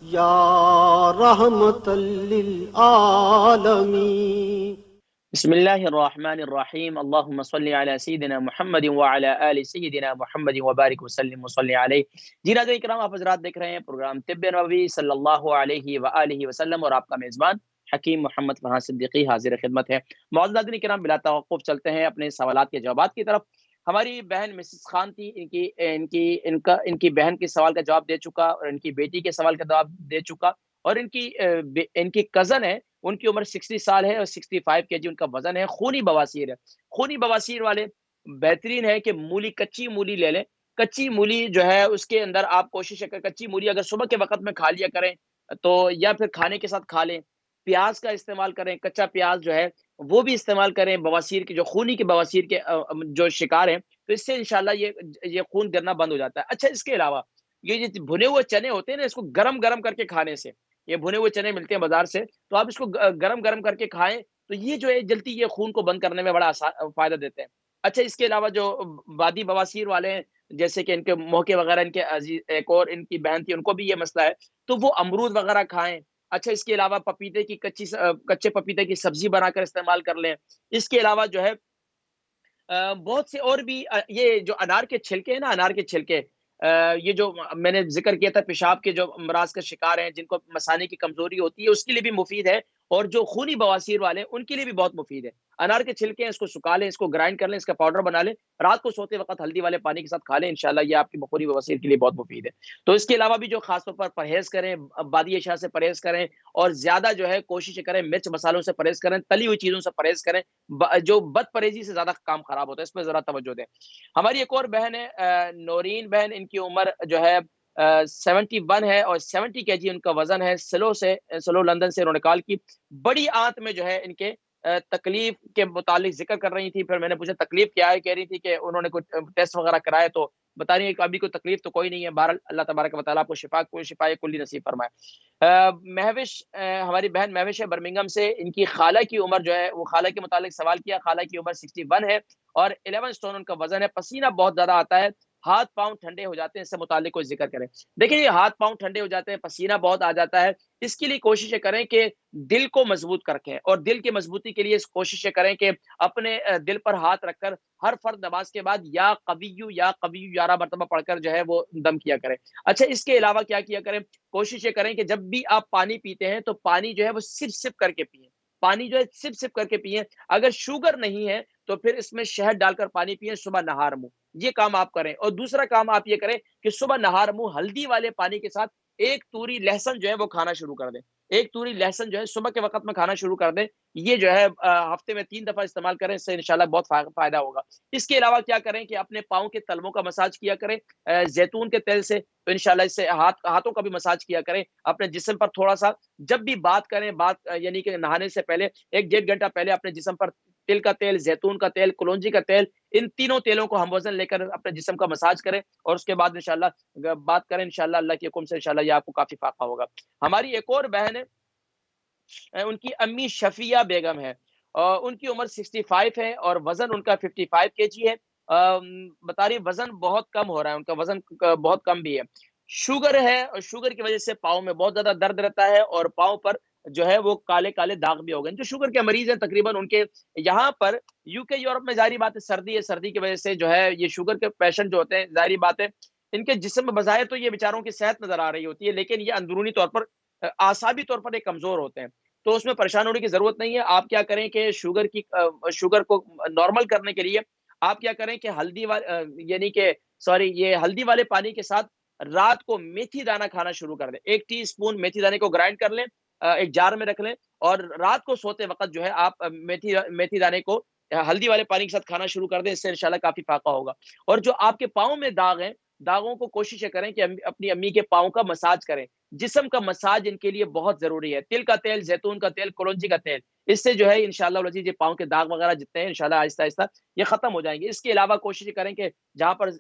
یا رحمت للعالمین۔ بسم اللہ الرحمن الرحیم، اللہم صلی علی سیدنا محمد وعلی آل سیدنا محمد وبارک وسلم وصلی علیہ۔ جی ناظرین کرام، آپ حضرات دیکھ رہے ہیں پروگرام طب نبوی صلی اللہ علیہ وآلہ وسلم، اور آپ کا میزبان حکیم محمد فرحان صدیقی حاضر خدمت ہے۔ معزز ناظرین کرام، بلا توقف چلتے ہیں اپنے سوالات کے جوابات کی طرف۔ ہماری بہن مسز خان تھی، ان کی بہن کے سوال کا جواب دے چکا، اور ان کی بیٹی کے سوال کا جواب دے چکا، اور ان کی کزن ہے، ان کی عمر 60 سال ہے اور 65 kg ان کا وزن ہے، خونی بواسیر ہے۔ خونی بواسیر والے بہترین ہے کہ مولی، کچی مولی لے لیں۔ کچی مولی جو ہے اس کے اندر آپ کوشش کریں، کچی مولی اگر صبح کے وقت میں کھا لیا کریں تو، یا پھر کھانے کے ساتھ کھا لیں۔ پیاز کا استعمال کریں، کچا پیاز جو ہے وہ بھی استعمال کریں. بواسیر کی جو خونی کے بواسیر کے جو شکار ہیں تو اس سے انشاءاللہ یہ خون گرنا بند ہو جاتا ہے. اچھا اس کے علاوہ یہ جو بھنے ہوئے چنے ہوتے ہیں نا، اس کو گرم گرم کر کے کھانے سے، یہ بھنے ہوئے چنے ملتے ہیں بازار سے، تو آپ اس کو گرم گرم کر کے کھائیں تو یہ جو ہے جلدی یہ خون کو بند کرنے میں بڑا فائدہ دیتے ہیں. اچھا اس کے علاوہ جو وادی بواسیر والے ہیں، جیسے کہ ان کے موقع وغیرہ، ان کے ایک اور ان کی بہن تھی، ان کو بھی یہ مسئلہ ہے، تو وہ امرود وغیرہ کھائیں. اچھا اس کے علاوہ پپیتے کی کچے پپیتے کی سبزی بنا کر استعمال کر لیں. اس کے علاوہ جو ہے بہت سے اور بھی یہ جو انار کے چھلکے ہیں نا، انار کے چھلکے، یہ جو میں نے ذکر کیا تھا، پیشاب کے جو امراض کا شکار ہیں، جن کو مثانے کی کمزوری ہوتی ہے، اس کے لیے بھی مفید ہے، اور جو خونی بواسیر والے ہیں ان کے لیے بھی بہت مفید ہے. انار کے چھلکے ہیں، اس کو سکھا لیں، اس کو گرائنڈ کر لیں، اس کا پاؤڈر بنا لیں، رات کو سوتے وقت ہلدی والے پانی کے ساتھ کھا لیں، انشاءاللہ یہ آپ کی خونی بواسیر کے لیے بہت مفید ہے. تو اس کے علاوہ بھی جو خاص طور پر پرہیز کریں، بادی اشیاء سے پرہیز کریں، اور زیادہ جو ہے کوشش کریں مرچ مسالوں سے پرہیز کریں، تلی ہوئی چیزوں سے پرہیز کریں. جو بد پرہیزی سے زیادہ کام خراب ہوتا ہے، اس پہ ذرا توجہ دیں. ہماری ایک اور بہن ہے نورین بہن، ان کی عمر جو ہے 71 ہے اور 70 kg ان کا وزن ہے. سلو لندن سے انہوں نے کال کی. بڑی آنت میں جو ہے ان کے تکلیف کے متعلق ذکر کر رہی تھی. پھر میں نے پوچھا تکلیف کیا ہے، کہہ رہی تھی کہ انہوں نے کچھ ٹیسٹ وغیرہ کرائے تو بتا رہی ہے کہ ابھی کوئی تکلیف تو کوئی نہیں ہے. بہرحال اللہ تبارک و تعالیٰ آپ کو شفا کلی نصیب فرمائے. مہوش، ہماری بہن مہوش ہے برمنگم سے، ان کی خالہ کی عمر جو ہے، وہ خالہ کے متعلق سوال کیا. خالہ کی عمر 61 ہے اور 11 سٹون ان کا وزن ہے. پسینہ بہت زیادہ آتا ہے، ہاتھ پاؤں ٹھنڈے ہو جاتے ہیں. اس سے متعلق کوئی ذکر کریں. دیکھیں یہ ہاتھ پاؤں ٹھنڈے ہو جاتے ہیں، پسینہ بہت آ جاتا ہے، اس کے لیے کوشش کریں کہ دل کو مضبوط کر رکھیں، اور دل کی مضبوطی کے لیے کوشش کریں کہ اپنے دل پر ہاتھ رکھ کر ہر فرض نماز کے بعد یا قویو 11 مرتبہ پڑھ کر جو ہے وہ دم کیا کریں. اچھا اس کے علاوہ کیا کیا کریں، کوشش یہ کریں کہ جب بھی آپ پانی پیتے ہیں تو پانی جو ہے وہ سپ سپ کر کے پیئیں. پانی جو ہے سپ سپ کر کے پیئیں. اگر شوگر نہیں ہے تو پھر اس میں شہد ڈال کر پانی پیئیں صبح نہار منہ. یہ کام آپ کریں. اور دوسرا کام آپ یہ کریں کہ صبح نہار منہ ہلدی والے پانی کے ساتھ ایک توری لہسن جو ہے وہ کھانا شروع کر دیں. ایک توری لہسن جو ہے صبح کے وقت میں کھانا شروع کر دیں. یہ جو ہے ہفتے میں 3 دفعہ استعمال کریں، اس سے انشاءاللہ بہت فائدہ ہوگا. اس کے علاوہ کیا کریں کہ اپنے پاؤں کے تلووں کا مساج کیا کریں زیتون کے تیل سے، تو انشاءاللہ اس سے ہاتھوں کا بھی مساج کیا کریں. اپنے جسم پر تھوڑا سا جب بھی بات کریں، یعنی کہ نہانے سے پہلے 1-1.5 گھنٹہ پہلے اپنے جسم پر تل کا تیل، زیتون کا تیل، کلونجی کا تیل، ان تینوں تیلوں کو ہم وزن لے کر اپنے جسم کا مساج کریں، اور اس کے بعد انشاءاللہ بات کریں. انشاءاللہ اللہ کے حکم سے انشاءاللہ یہ آپ کو کافی فائدہ ہوگا. ہماری ایک اور بہن ہے، ان کی امی شفیہ بیگم ہے، ان کی عمر 65 ہے اور وزن ان کا 55 kg ہے. بتا رہی وزن بہت کم ہو رہا ہے، ان کا وزن بہت کم بھی ہے. شوگر ہے، اور شوگر کی وجہ سے پاؤں میں بہت زیادہ درد رہتا ہے، اور پاؤں پر جو ہے وہ کالے کالے داغ بھی ہو گئے. جو شوگر کے مریض ہیں تقریباً ان کے یہاں پر UK یورپ میں ظاہری بات ہے سردی ہے، سردی کی وجہ سے جو ہے یہ شوگر کے پیشنٹ جو ہوتے ہیں، ظاہری بات ہے ان کے جسم میں بظاہر تو یہ بیچاروں کی صحت نظر آ رہی ہوتی ہے، لیکن یہ اندرونی طور پر اعصابی طور پر ایک کمزور ہوتے ہیں. تو اس میں پریشان ہونے کی ضرورت نہیں ہے. آپ کیا کریں کہ شوگر کو نارمل کرنے کے لیے آپ کیا کریں کہ ہلدی والے پانی کے ساتھ رات کو میتھی دانہ کھانا شروع کر دیں. 1 ٹی اسپون میتھی دانے کو گرائنڈ کر لیں، ایک جار میں رکھ لیں، اور رات کو سوتے وقت جو ہے آپ میتھی دانے کو ہلدی والے پانی کے ساتھ کھانا شروع کر دیں. اس سے انشاءاللہ کافی فائدہ ہوگا. اور جو آپ کے پاؤں میں داغ ہیں، داغوں کو کوشش کریں کہ اپنی امی کے پاؤں کا مساج کریں. جسم کا مساج ان کے لیے بہت ضروری ہے. تل کا تیل، زیتون کا تیل، کلونجی کا تیل، اس سے جو ہے انشاءاللہ العزیز یہ پاؤں کے داغ وغیرہ جتنے ہیں انشاءاللہ آہستہ آہستہ یہ ختم ہو جائیں گے. اس کے علاوہ کوشش کریں کہ جہاں پر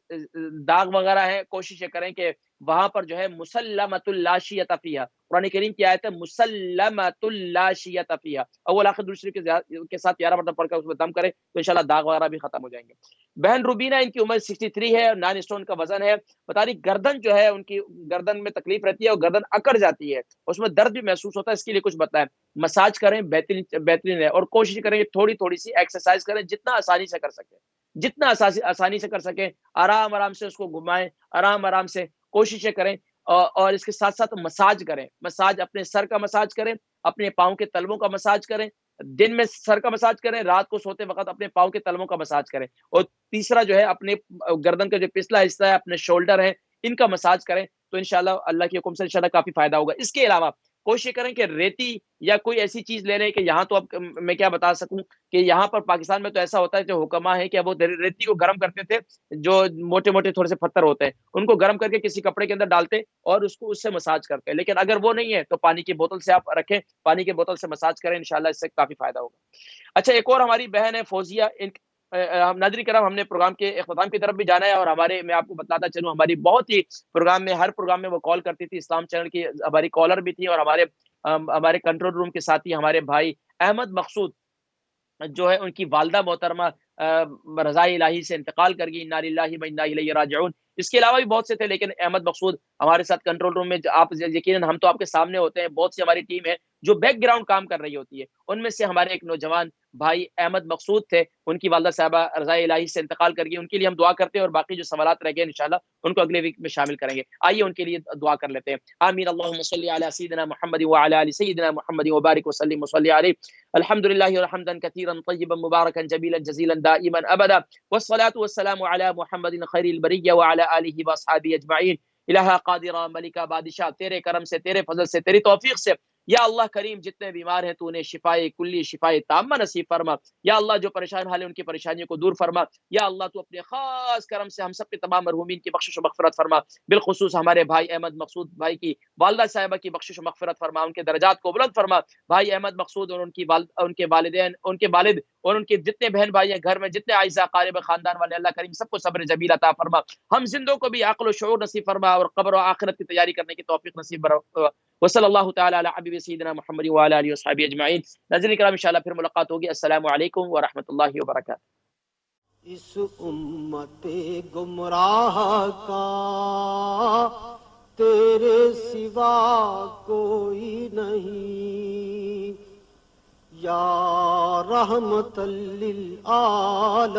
داغ وغیرہ ہے، کوشش کریں کہ وہاں پر جو ہے مسلمۃ لا شیۃ فیہا، قرآن کریم کی آیت ہے مسلمۃ لا شیۃ فیہا، اول آخر دوسری کے ساتھ 11 مرتبہ پڑھ کر اس میں دم کریں تو انشاءاللہ داغ وغیرہ بھی ختم ہو جائیں گے. بہن روبینہ، ان کی عمر 63 ہے اور 9 اسٹون کا وزن ہے. بتا رہی گردن جو ہے ان کی گردن میں تکلیف رہتی ہے اور گردن اکڑ جاتی ہے، اس میں درد بھی محسوس ہوتا ہے. اس کے لیے کچھ بتائیں. مساج کریں، بہترین ہے، اور کوشش کریں کہ تھوڑی سی ایکسرسائز کریں جتنا آسانی سے کر سکیں، جتنا آسانی سے کر سکیں. آرام سے اس کو گھمائیں، آرام سے کوششیں کریں. اور اس کے ساتھ ساتھ مساج کریں. مساج اپنے سر کا مساج کریں، اپنے پاؤں کے تلووں کا مساج کریں. دن میں سر کا مساج کریں، رات کو سوتے وقت اپنے پاؤں کے تلووں کا مساج کریں. اور تیسرا جو ہے اپنے گردن کا جو پچھلا حصہ ہے، اپنے شولڈر ہے، ان کا مساج کریں تو انشاءاللہ اللہ کے حکم سے انشاءاللہ کافی فائدہ ہوگا. اس کے علاوہ کوشش کریں کہ ریتی یا کوئی ایسی چیز لے لیں کہ یہاں تو اب میں کیا بتا سکوں کہ یہاں پر پاکستان میں تو ایسا ہوتا ہے جو حکما ہے کہ وہ ریتی کو گرم کرتے تھے، جو موٹے موٹے تھوڑے سے پتھر ہوتے ہیں ان کو گرم کر کے کسی کپڑے کے اندر ڈالتے اور اس کو اس سے مساج کرتے ہیں، لیکن اگر وہ نہیں ہے تو پانی کی بوتل سے آپ رکھیں، پانی کی بوتل سے مساج کریں، انشاءاللہ اس سے کافی فائدہ ہوگا۔ اچھا، ایک اور ہماری بہن ہے فوزیہ، ناظرین کرام ہم نے پروگرام کے اختتام کی طرف بھی جانا ہے، اور میں آپ کو بتاتا چلوں ہماری بہت ہی ہر پروگرام میں وہ کال کرتی تھی، اسلام چینل کی ہماری کالر بھی تھی، اور ہمارے کنٹرول روم کے ساتھی ہمارے بھائی احمد مقصود جو ہے ان کی والدہ محترمہ رضا الہی سے انتقال کر گئی، انا للہ و انا الیہ راجعون۔ اس کے علاوہ بھی بہت سے تھے، لیکن احمد مقصود ہمارے ساتھ کنٹرول روم میں، آپ یقیناً ہم تو آپ کے سامنے ہوتے ہیں، بہت سی ہماری ٹیم ہے جو بیک گراؤنڈ کام کر رہی ہوتی ہے، ان میں سے ہمارے ایک نوجوان بھائی احمد مقصود تھے، ان کی والدہ صاحبہ رضا الہی سے انتقال کر گئی، ان کے لیے ہم دعا کرتے ہیں، اور باقی جو سوالات رہ گئے انشاءاللہ ان کو اگلے ویک میں شامل کریں گے۔ آئیے ان کے لیے دعا کر لیتے ہیں۔ آمین۔ اللہم صلی علی سیدنا محمد وعلی آل سیدنا محمد وبارک وسلم وصلی علیہ۔ الحمد للہ حمدا کثیرا طیبا مبارکا جمیلا جزیلا دائما ابدا، والصلاة والسلام علی محمد خیر البریہ وعلی آلہ واصحابہ اجمعین۔ الہ قادرہ ملکہ بادشاہ، تیرے کرم سے، تیرے فضل سے، تیری توفیق سے یا اللہ کریم جتنے بیمار ہیں تو انہیں شفائے کلی، شفائے تامہ نصیب فرما۔ یا اللہ جو پریشان حال ہیں ان کی پریشانیوں کو دور فرما۔ یا اللہ تو اپنے خاص کرم سے ہم سب کے تمام مرحومین کی بخشش و مغفرت فرما، بالخصوص ہمارے بھائی احمد مقصود بھائی کی والدہ صاحبہ کی بخشش و مغفرت فرما، ان کے درجات کو بلند فرما۔ بھائی احمد مقصود اور ان کے والدین، ان کے والد اور ان کے جتنے بہن بھائی ہیں گھر میں، جتنے اعزاء قارب خاندان والے، اللہ کریم سب کو صبر جمیل عطا فرما۔ ہم زندوں کو بھی عقل و شعور نصیب فرما، اور قبر و آخرت کی تیاری کرنے کی توفیق نصیب فرما۔ وصلی اللہ تعالی علی حبیب سیدنا محمد وعلی آلہ وصحبہ اجمعین۔ ناظرین کرام انشاءاللہ پھر ملاقات ہوگی۔ السلام علیکم ورحمۃ اللہ وبرکاتہ۔ اس امت گمراہ کا تیرے سوا کوئی نہیں، یا رحمت للعالمین۔